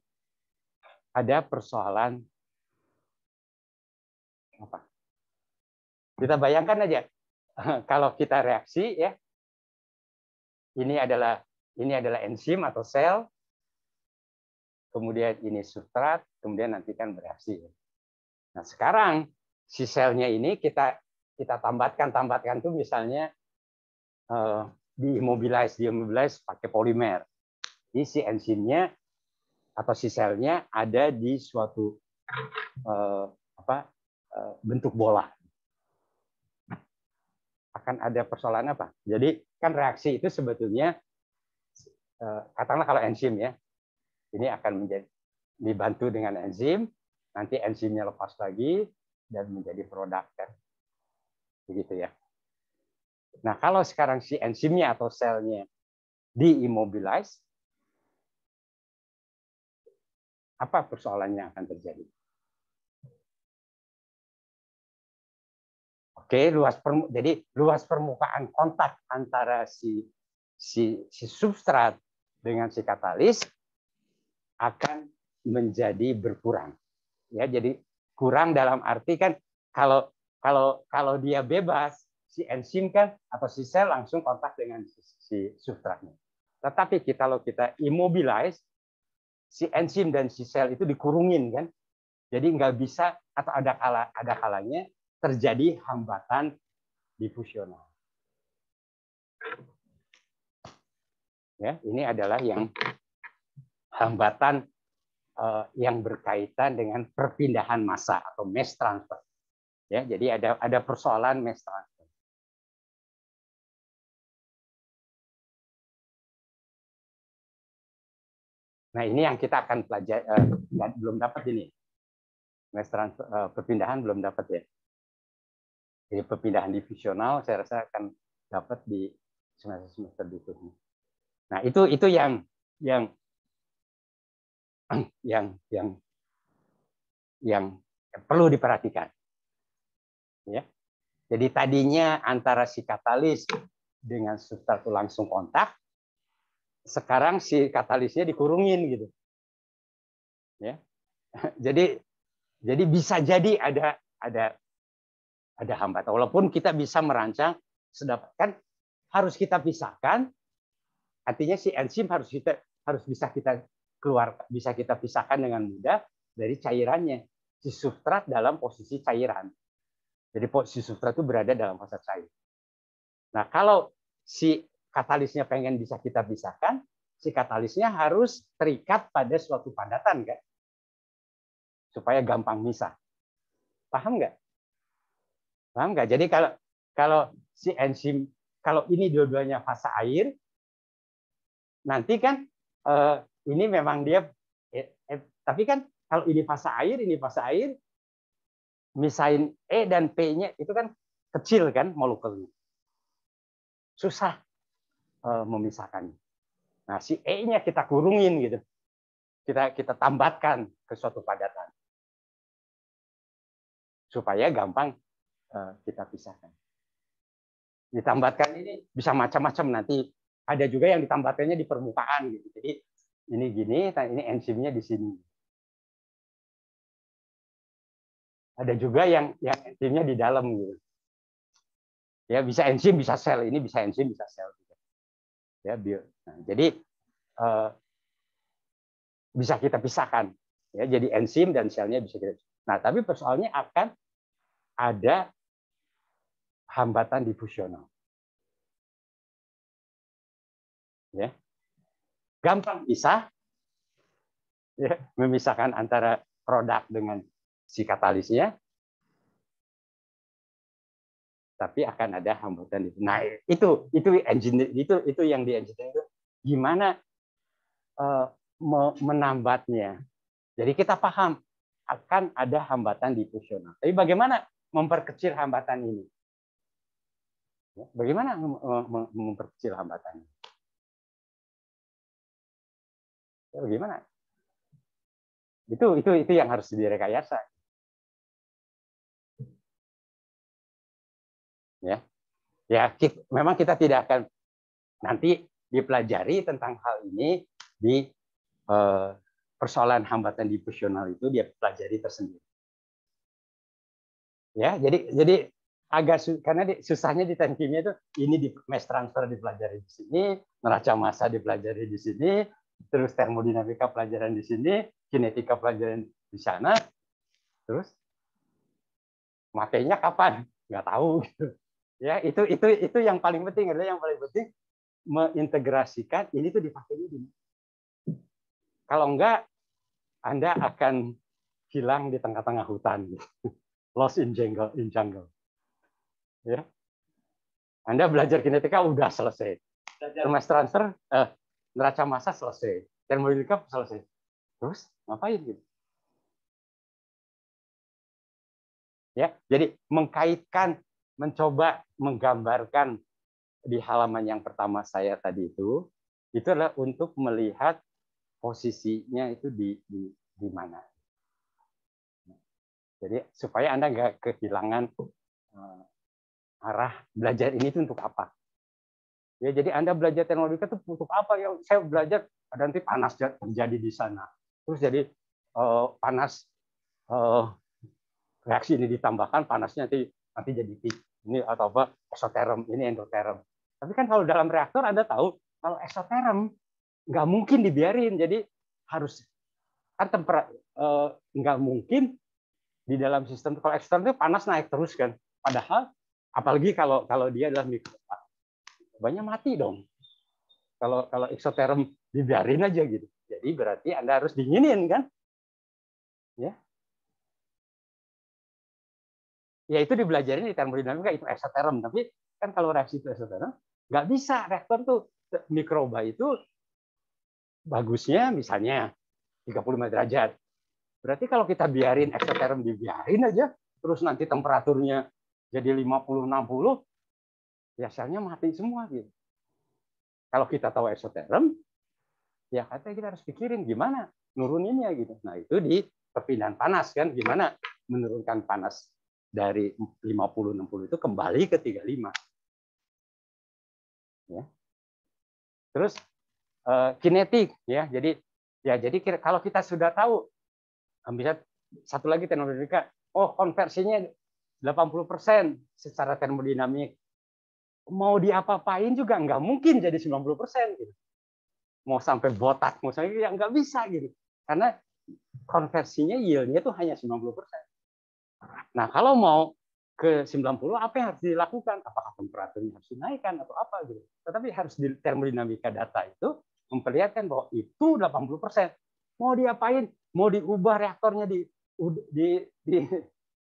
S1: ada persoalan apa? Kita bayangkan aja, kalau kita reaksi, ya, ini adalah enzim atau sel, kemudian ini substrat, kemudian nanti kan bereaksi. Nah, sekarang si selnya ini kita tambatkan tuh misalnya diimobilize pakai polimer. Jadi si enzimnya atau si selnya ada di suatu bentuk bola. Akan ada persoalan apa? Jadi kan reaksi itu sebetulnya katakanlah kalau enzim, ya, ini akan dibantu dengan enzim, nanti enzimnya lepas lagi dan menjadi produk, kan? Begitu, ya. Nah, kalau sekarang si enzimnya atau selnya diimobilize, apa persoalannya yang akan terjadi? Oke, jadi luas permukaan kontak antara si substrat dengan si katalis akan menjadi berkurang. Ya, jadi kurang dalam arti kan kalau dia bebas, si enzim kan atau si sel langsung kontak dengan si substratnya. Tetapi kalau kita immobilize, si enzim dan si sel itu dikurungin, kan. Jadi nggak bisa, atau ada kalanya terjadi hambatan difusional. Ya, ini adalah yang hambatan yang berkaitan dengan perpindahan massa atau mass transfer. Ya, jadi ada persoalan mass transfer. Nah, ini yang kita akan pelajari. Belum dapat ini. Mass transfer, perpindahan belum dapat, ya. Jadi perpindahan difusional saya rasa akan dapat di semester berikutnya. Nah, itu yang perlu diperhatikan. Ya. Jadi tadinya antara si katalis dengan substrat itu langsung kontak, sekarang si katalisnya dikurungin, gitu. Ya. Jadi bisa jadi ada hambatan. Walaupun kita bisa merancang kan harus kita pisahkan, artinya si enzim harus bisa kita pisahkan dengan mudah dari cairannya. Si substrat dalam posisi cairan. Jadi si substrat itu berada dalam fase cair. Nah, kalau si katalisnya pengen bisa kita pisahkan, si katalisnya harus terikat pada suatu padatan, kan? Supaya gampang misah. Paham nggak? Paham nggak? Jadi kalau si enzim, kalau ini dua-duanya fase air, nanti kan ini memang dia, tapi kan kalau ini fase air, misahin E dan P-nya itu kan kecil, kan, molekulnya. Susah memisahkannya. Nah, si E-nya kita kurungin, gitu. Kita tambatkan ke suatu padatan. Supaya gampang kita pisahkan. Ditambatkan ini bisa macam-macam, nanti ada juga yang ditambatkannya di permukaan, gitu. Jadi ini gini, ini enzimnya di sini. Ada juga yang enzimnya di dalam, gitu. Ya, bisa enzim, bisa sel. Ini bisa enzim, bisa sel juga. Ya, Nah, jadi bisa kita pisahkan. Ya, jadi enzim dan selnya bisa kita. Nah, tapi persoalannya akan ada hambatan difusional. Ya. Gampang bisa, ya, memisahkan antara produk dengan si katalisnya, tapi akan ada hambatan. Nah, itu yang di engineering itu gimana menambatnya. Jadi kita paham akan ada hambatan difusional. Tapi bagaimana memperkecil hambatan ini. Bagaimana memperkecil hambatan ini? Bagaimana? Itu yang harus direkayasa. Memang kita tidak akan nanti dipelajari tentang hal ini di persoalan hambatan diffusional itu dia pelajari tersendiri. Ya, jadi agak karena susahnya di teknik kimia itu ini di mass transfer dipelajari di sini, neraca massa dipelajari di sini, terus termodinamika pelajaran di sini, kinetika pelajaran di sana, terus makainya kapan? Nggak tahu. Ya, itu yang paling penting adalah yang paling penting mengintegrasikan ini tuh dipakainya di. Kalau enggak, Anda akan hilang di tengah-tengah hutan, lost in jungle. Ya, Anda belajar kinetika udah selesai, mass transfer, neraca massa selesai, termodinamika selesai, terus ngapain gitu? Ya, jadi mengkaitkan, mencoba menggambarkan di halaman yang pertama saya tadi itu adalah untuk melihat posisinya itu di mana. Jadi supaya Anda nggak kehilangan arah belajar ini itu untuk apa. Ya, jadi Anda belajar termodinamika itu untuk apa ya? Saya belajar ada nanti panas terjadi di sana. Terus jadi panas reaksi ini ditambahkan panasnya nanti jadi ini atau apa eksoterm, ini endoterm. Tapi kan kalau dalam reaktor Anda tahu kalau eksoterm nggak mungkin dibiarin, jadi harus kan nggak mungkin di dalam sistem kalau eksoterm itu panas naik terus kan. Padahal apalagi kalau dia adalah mikroba, banyak mati dong. Kalau eksoterm dibiarin aja gitu. Jadi berarti Anda harus dinginin kan? Ya. Ya itu dibelajarin di termodinamika itu eksoterm, tapi kan kalau reaksi itu eksoterm nggak bisa. Reaktor tuh mikroba itu bagusnya misalnya 35 derajat. Berarti kalau kita biarin eksoterm dibiarin aja, terus nanti temperaturnya jadi 50-60, ya selnya mati semua gitu. Kalau kita tahu eksoterm, ya katanya kita harus pikirin gimana nuruninnya gitu. Nah itu di perpindahan panas kan, gimana menurunkan panas dari 50-60 itu kembali ke 35. Ya. Terus kinetik ya. Jadi kalau kita sudah tahu, bisa satu lagi termodinamika, konversinya 80% secara termodinamik. Mau diapa-apain juga nggak mungkin jadi 90% gitu. Mau sampai botak, mau sampai ya nggak bisa gitu. Karena konversinya yield-nya itu hanya 90%. Nah, kalau mau ke 90, apa yang harus dilakukan? Apakah temperaturnya harus dinaikkan atau apa gitu. Tetapi harus di termodinamika data itu memperlihatkan bahwa itu 80%. Mau diapain? Mau diubah reaktornya di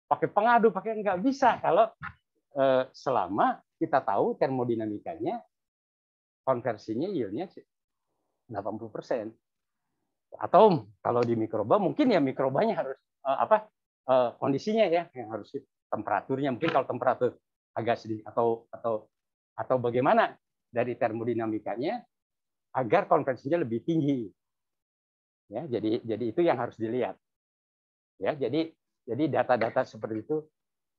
S1: pakai pengadu, pakai nggak bisa kalau selama kita tahu termodinamikanya konversinya yield-nya 80%. Atau kalau di mikroba mungkin ya mikrobanya harus kondisinya ya yang harus temperaturnya, mungkin kalau temperatur agak sedikit atau bagaimana dari termodinamikanya agar konversinya lebih tinggi. Ya, jadi itu yang harus dilihat. Ya, jadi data-data seperti itu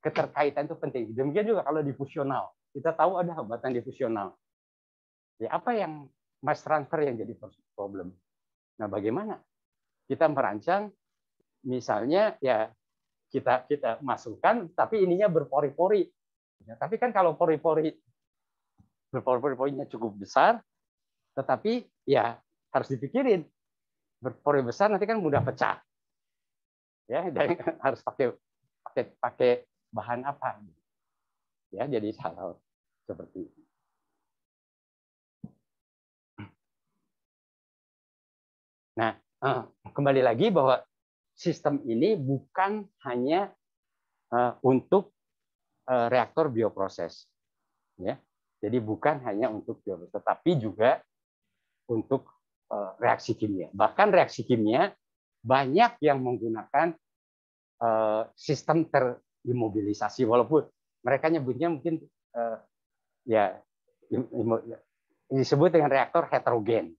S1: keterkaitan itu penting. Demikian juga kalau difusional. Kita tahu ada hambatan difusional. Ya, apa yang mass transfer yang jadi problem? Nah, bagaimana kita merancang misalnya ya kita masukkan tapi ininya berpori-pori. Ya, tapi kan kalau berpori-porinya cukup besar, tetapi ya harus dipikirin berpori besar nanti kan mudah pecah. Ya, dan harus pakai bahan apa? Ya, jadi hal seperti itu. Nah, kembali lagi bahwa sistem ini bukan hanya untuk reaktor bioproses, ya. Jadi bukan hanya untuk bioproses, tetapi juga untuk reaksi kimia. Bahkan reaksi kimia banyak yang menggunakan sistem imobilisasi, walaupun mereka nyebutnya mungkin ya disebut dengan reaktor heterogen.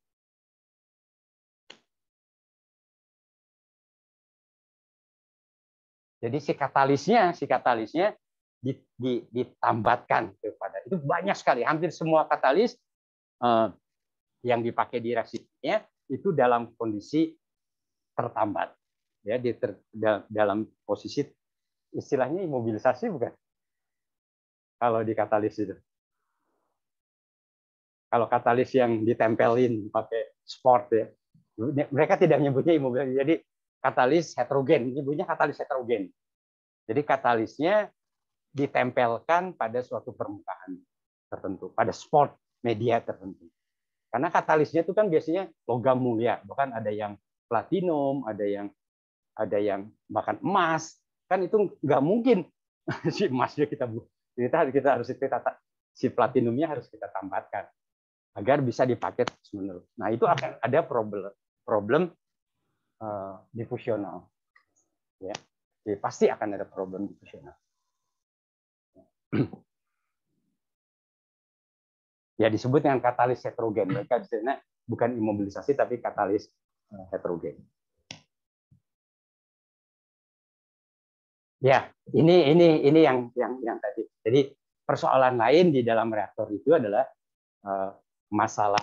S1: Jadi si katalisnya ditambatkan kepada itu banyak sekali, hampir semua katalis yang dipakai di reaksi kimia itu dalam kondisi tertambat, ya dalam posisi istilahnya imobilisasi bukan? Kalau di katalis itu, kalau katalis yang ditempelin pakai sport ya, mereka tidak menyebutnya imobilisasi, jadi katalis heterogen, menyebutnya katalis heterogen. Jadi katalisnya ditempelkan pada suatu permukaan tertentu, pada spot media tertentu. Karena katalisnya itu kan biasanya logam mulia, bahkan ada yang platinum, ada yang bahkan emas, kan itu nggak mungkin si emasnya kita harus si platinumnya harus kita tambahkan agar bisa dipakai terus-menerus. Nah itu akan ada problem difusional, ya. Jadi pasti akan ada problem difusional. Ya disebut dengan katalis heterogen. Mereka disebutnya bukan imobilisasi tapi katalis heterogen. Ya, ini yang tadi. Jadi persoalan lain di dalam reaktor itu adalah masalah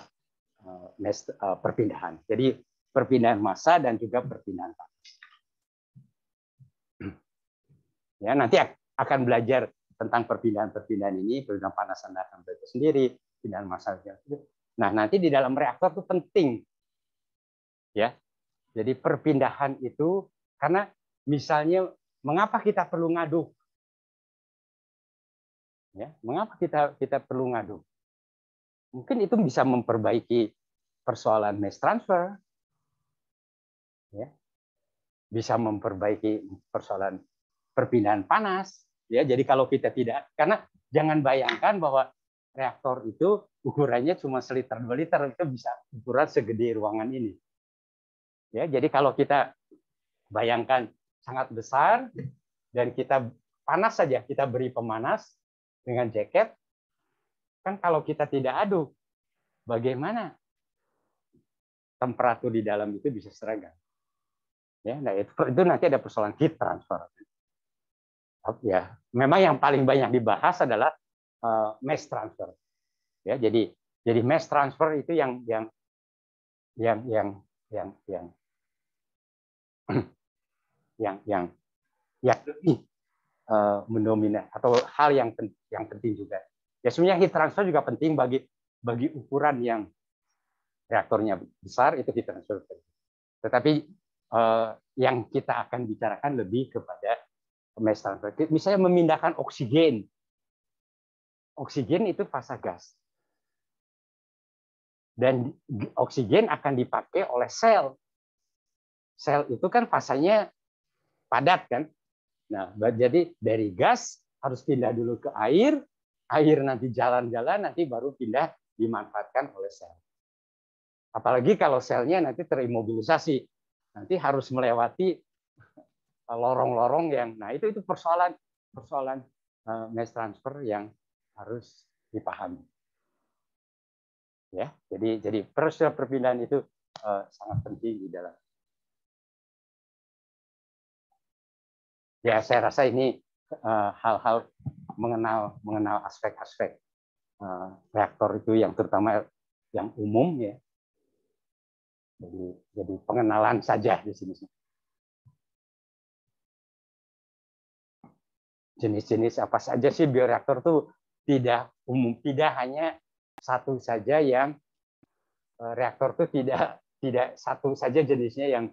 S1: perpindahan. Jadi perpindahan massa dan juga perpindahan panas. Ya, nanti akan belajar tentang perpindahan ini, perpindahan panas Anda akan belajar sendiri, perpindahan massa. Nah, nanti di dalam reaktor itu penting. Ya. Jadi perpindahan itu karena misalnya mengapa kita perlu ngaduk? Ya, mengapa kita perlu ngaduk? Mungkin itu bisa memperbaiki persoalan mass transfer. Ya. Bisa memperbaiki persoalan perpindahan panas, ya. Jadi kalau kita tidak, karena jangan bayangkan bahwa reaktor itu ukurannya cuma 1 liter 2 liter, itu bisa ukuran segede ruangan ini. Ya, jadi kalau kita bayangkan sangat besar dan kita panas saja, kita beri pemanas dengan jaket, kan kalau kita tidak aduk, bagaimana temperatur di dalam itu bisa seragam? Ya, nah itu nanti ada persoalan heat transfer. Ya, memang yang paling banyak dibahas adalah mass transfer. Ya, jadi mass transfer itu yang lebih mendominan atau hal yang penting juga. Ya sebenarnya heat transfer juga penting bagi ukuran yang reaktornya besar, itu heat transfer. Tetapi yang kita akan bicarakan lebih kepada mass transfer. Misalnya memindahkan oksigen. Oksigen itu fasa gas. Dan oksigen akan dipakai oleh sel. Sel itu kan fasanya padat kan. Nah, jadi dari gas harus pindah dulu ke air nanti jalan-jalan, nanti baru pindah dimanfaatkan oleh sel. Apalagi kalau selnya nanti terimobilisasi, nanti harus melewati lorong-lorong yang, nah itu persoalan mass transfer yang harus dipahami. Ya, jadi proses perpindahan itu sangat penting di dalam. Ya, saya rasa ini hal-hal mengenal aspek-aspek reaktor itu yang terutama yang umum ya. Jadi pengenalan saja di sini. Jenis-jenis apa saja sih bioreaktor itu tidak umum, tidak hanya satu saja yang reaktor itu tidak satu saja jenisnya yang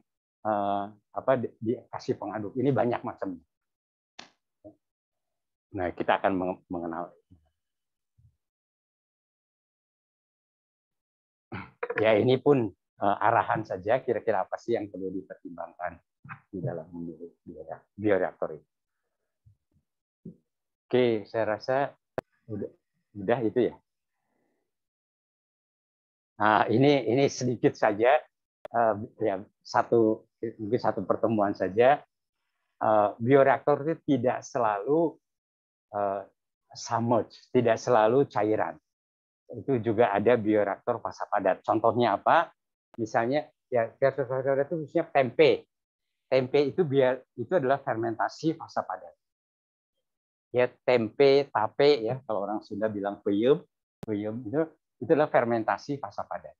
S1: dikasih pengaduk. Ini banyak macamnya. Nah, kita akan mengenal. Ya, ini pun arahan saja kira-kira apa sih yang perlu dipertimbangkan di dalam memilih bioreaktor itu. Oke, saya rasa udah itu ya. Nah, ini sedikit saja ya mungkin satu pertemuan saja bioreaktor itu tidak selalu submerged, tidak selalu cairan. Itu juga ada bioreaktor fasa padat. Contohnya apa? Misalnya ya bioreaktor fasa padat itu misalnya tempe. Tempe itu adalah fermentasi fasa padat. Ya tempe, tape ya kalau orang Sunda bilang peyem, peyem itu adalah fermentasi fasa padat.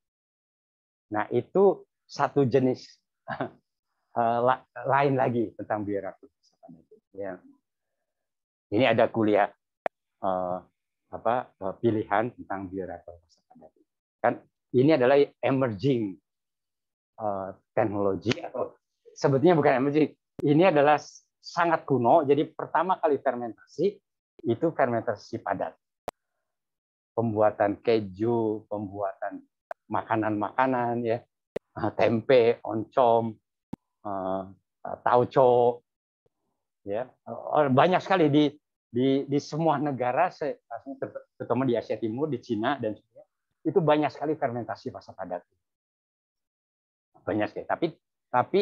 S1: Nah, itu satu jenis lain lagi tentang bioreaktor fasa padat. Ya. Ini ada kuliah pilihan tentang bioreaktor fasa padat. Kan ini adalah emerging teknologi atau sebetulnya bukan emerging. Ini adalah sangat kuno. Jadi pertama kali fermentasi itu fermentasi padat. Pembuatan keju, pembuatan makanan-makanan ya, tempe, oncom, tauco, ya banyak sekali di semua negara, terutama di Asia Timur, di Cina dan sebagainya, itu banyak sekali fermentasi fasa padat. Banyak sekali. Tapi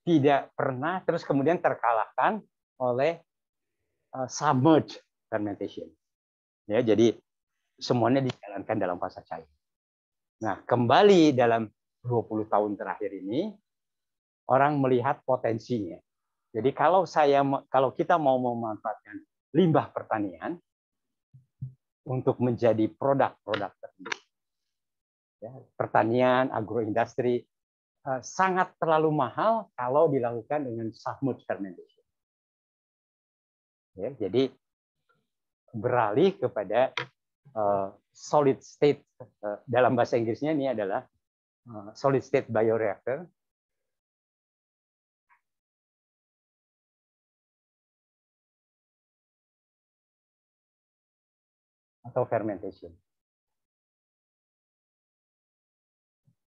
S1: tidak pernah terus kemudian terkalahkan oleh submerged fermentation. Ya, jadi semuanya dijalankan dalam fasa cair. Nah, kembali dalam 20 tahun terakhir ini, orang melihat potensinya. Jadi kalau kita mau memanfaatkan limbah pertanian untuk menjadi produk-produk tertentu, ya, pertanian, agroindustri, sangat terlalu mahal kalau dilakukan dengan submerged fermentation. Ya, jadi beralih kepada solid state, dalam bahasa Inggrisnya ini adalah solid state bioreactor. Atau fermentation.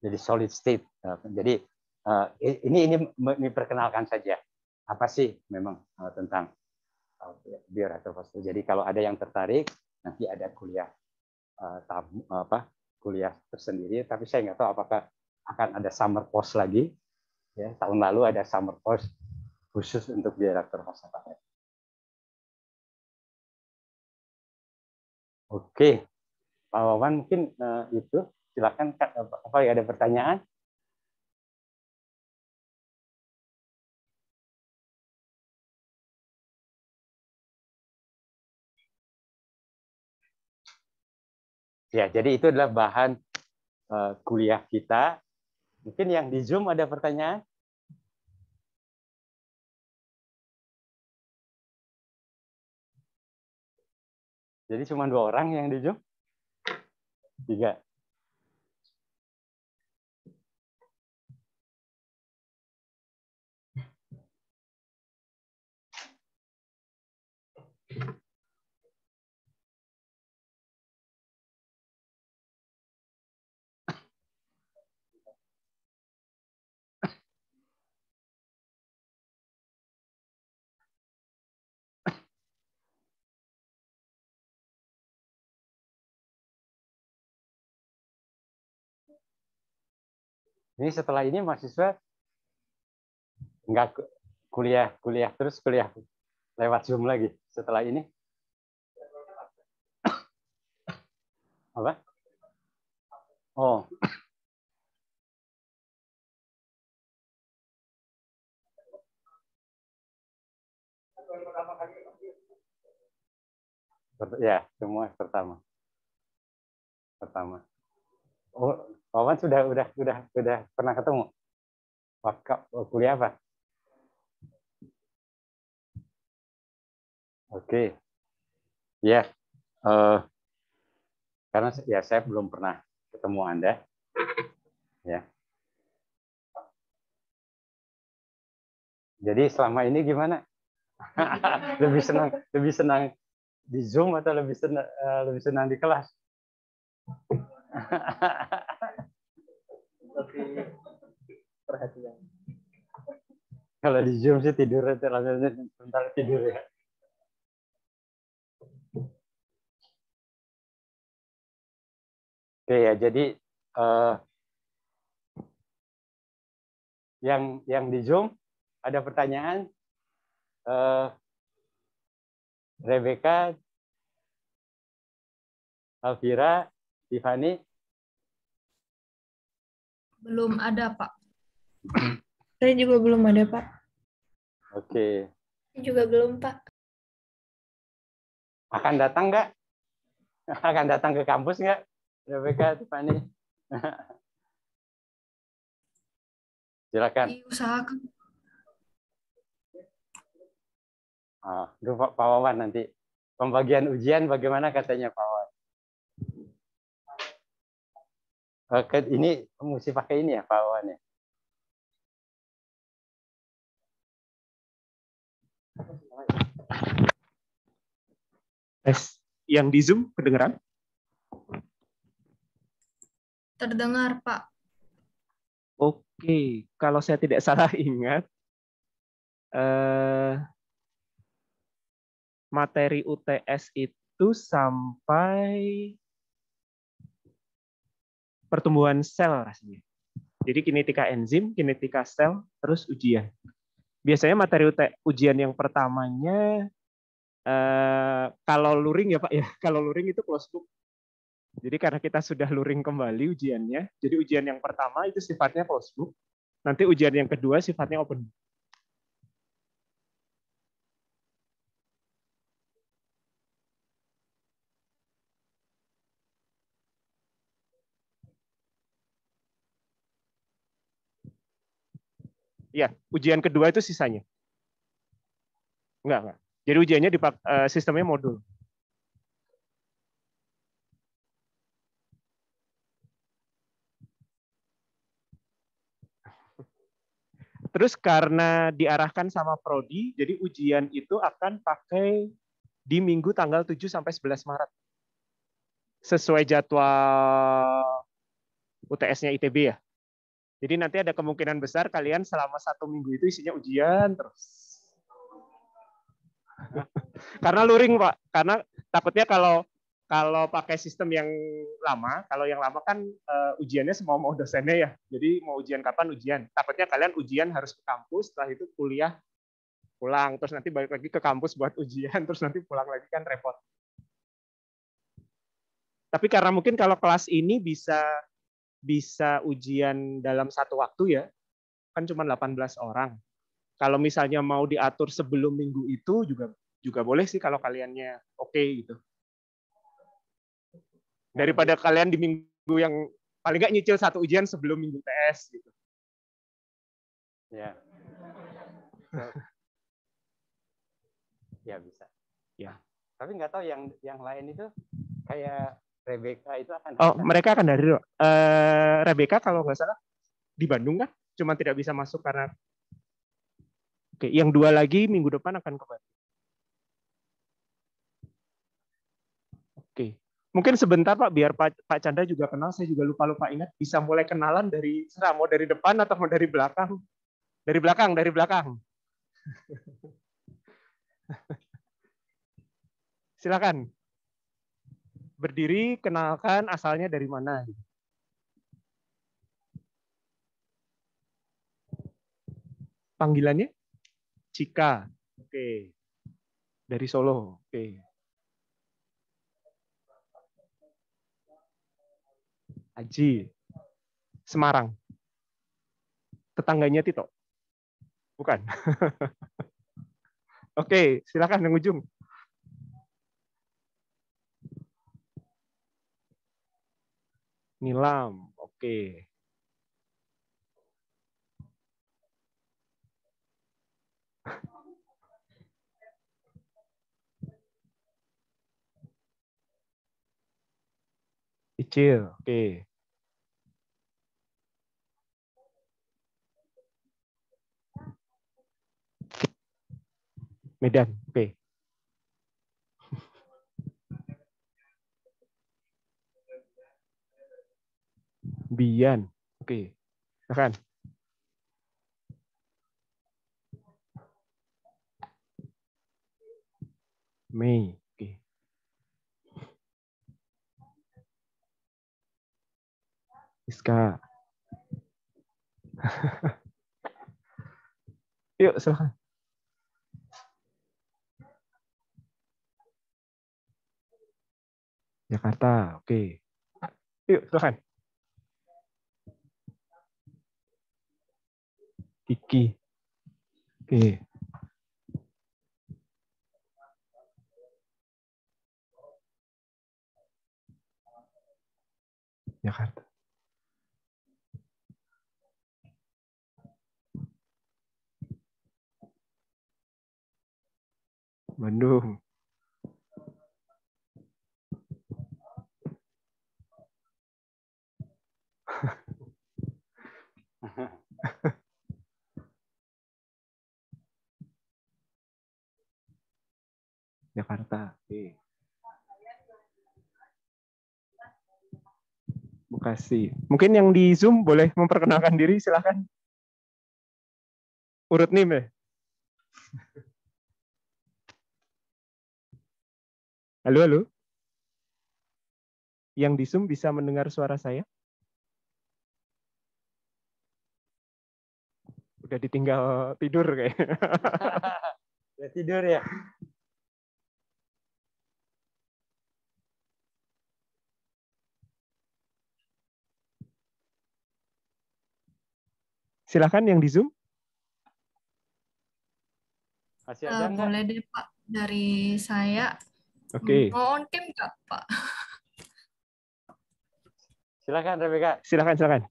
S1: Jadi solid state. Jadi ini perkenalkan saja apa sih memang tentang bioreaktor fasa padat. Jadi kalau ada yang tertarik, nanti ada kuliah kuliah tersendiri. Tapi saya nggak tahu apakah akan ada summer course lagi. Ya, tahun lalu ada summer course khusus untuk bioreaktor fasa padat. Oke, Pak Wawan mungkin itu. Silakan, apa ada pertanyaan? Ya, jadi itu adalah bahan kuliah kita. Mungkin yang di Zoom ada pertanyaan? Jadi cuma 2 orang yang di Zoom? 3. Ini setelah ini mahasiswa nggak kuliah terus kuliah lewat Zoom lagi setelah ini? Apa? Oh. Ya, semua pertama. Oh, Wawan sudah pernah ketemu? Kuliah apa? Oke. Ya, karena ya saya belum pernah ketemu Anda. Ya. Jadi selama ini gimana? lebih senang di Zoom atau lebih senang di kelas? Lebih perhatian. Kalau di Zoom sih tidur sebentar tidur ya. Oke ya, jadi yang di Zoom ada pertanyaan? Eh, Rebecca, Alvira, Tiffany.
S2: Belum ada, Pak. Saya juga belum ada, Pak.
S1: Oke.
S2: Saya juga belum, Pak.
S1: Akan datang nggak? Akan datang ke kampus nggak? Rebecca, Tiffany. Silakan.
S2: Diusahakan.
S1: Itu Pak Wawan nanti. Pembagian ujian bagaimana katanya Pak Wawan? Ini mesti pakai ini ya Pak Wawan ya?
S3: Yang di Zoom kedengeran?
S2: Terdengar, Pak.
S3: Oke, kalau saya tidak salah ingat, materi UTS itu sampai pertumbuhan sel rasanya. Jadi kinetika enzim, kinetika sel, terus ujian. Biasanya materi ujian yang pertamanya, kalau luring ya Pak ya, kalau luring itu closed book. Jadi karena kita sudah luring kembali ujiannya, jadi ujian yang pertama itu sifatnya closed book, nanti ujian yang kedua sifatnya open book. Iya, ujian kedua itu sisanya. Enggak. Jadi ujiannya di sistemnya modul. Terus karena diarahkan sama prodi, jadi ujian itu akan pakai di minggu tanggal 7 sampai 11 Maret. Sesuai jadwal UTS-nya ITB ya. Jadi nanti ada kemungkinan besar kalian selama 1 minggu itu isinya ujian terus. Karena luring Pak, karena takutnya kalau pakai sistem yang lama, kalau yang lama kan ujiannya semua mau dosennya ya. Jadi mau ujian kapan ujian. Takutnya kalian ujian harus ke kampus, setelah itu kuliah pulang, terus nanti balik lagi ke kampus buat ujian, terus nanti pulang lagi kan repot. Tapi karena mungkin kalau kelas ini bisa ujian dalam satu waktu ya, kan cuma 18 orang. Kalau misalnya mau diatur sebelum minggu itu juga boleh sih kalau kaliannya oke gitu. Daripada kalian di minggu yang paling nggak nyicil satu ujian sebelum minggu TS gitu.
S1: Ya. Ya bisa.
S3: Ya.
S1: Tapi nggak tahu yang lain itu kayak Rebecca itu akan.
S3: Oh, mereka akan dari Rebecca kalau nggak salah di Bandung kan, cuma tidak bisa masuk karena. Oke, yang dua lagi minggu depan akan ke Bandung. Oke. Mungkin sebentar Pak, biar Pak Chandra juga kenal, saya juga lupa ingat, bisa mulai kenalan dari mau dari depan atau mau dari belakang? Dari belakang. Silakan. Berdiri, kenalkan asalnya dari mana. Panggilannya? Cika. Oke. Dari Solo. Oke. Aji. Semarang. Tetangganya Tito? Bukan. Oke, silakan yang ujung. Nilam. Oke. Icil. Oke. Medan. Oke. Bian. Oke. Silakan. Mei. Oke. Iska. Yuk, silakan. Jakarta, oke. Yuk, silakan. Kiki. Oke. Jakarta. Bandung. Jakarta. Oke. Bekasi. Mungkin yang di Zoom boleh memperkenalkan diri, silakan. Urut NIM ya. Halo, halo. Yang di Zoom bisa mendengar suara saya? Udah ditinggal tidur kayaknya.
S1: Udah tidur ya?
S3: Silakan yang di Zoom.
S1: Masih ada nggak?
S2: Boleh deh Pak, dari saya.
S3: Oke.
S2: Mau on cam nggak Pak?
S1: Silakan Rebecca.
S3: Silakan, silakan.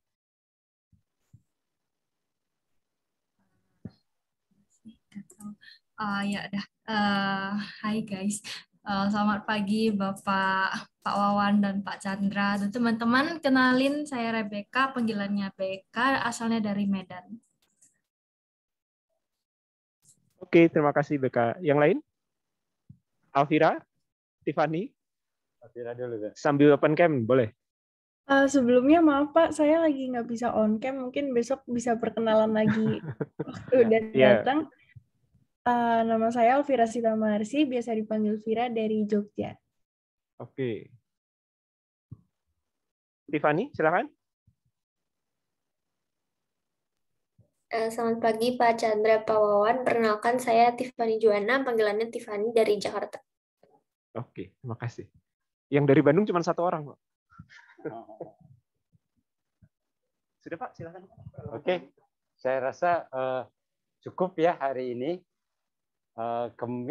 S2: Ya dah. Hai guys. Selamat pagi Bapak Pak Wawan dan Pak Chandra. Dan teman-teman, kenalin saya Rebecca, panggilannya BK, asalnya dari Medan.
S3: Oke, terima kasih BK. Yang lain? Alvira, Tiffany,
S1: Alvira dulu kan.
S3: sambil open cam, boleh?
S2: Sebelumnya maaf Pak, saya lagi nggak bisa on cam. Mungkin besok bisa perkenalan lagi waktu udah datang. Nama saya Alvira Sita Marsi, biasa dipanggil Vira dari Jogja.
S3: Oke. Tiffany, silakan.
S4: Selamat pagi Pak Chandra, Pak Wawan. Perkenalkan saya Tiffany Juwana, panggilannya Tiffany dari Jakarta.
S3: Oke, terima kasih. Yang dari Bandung cuma satu orang, Pak. Sudah Pak, silakan.
S1: Oke, saya rasa cukup ya hari ini. Kami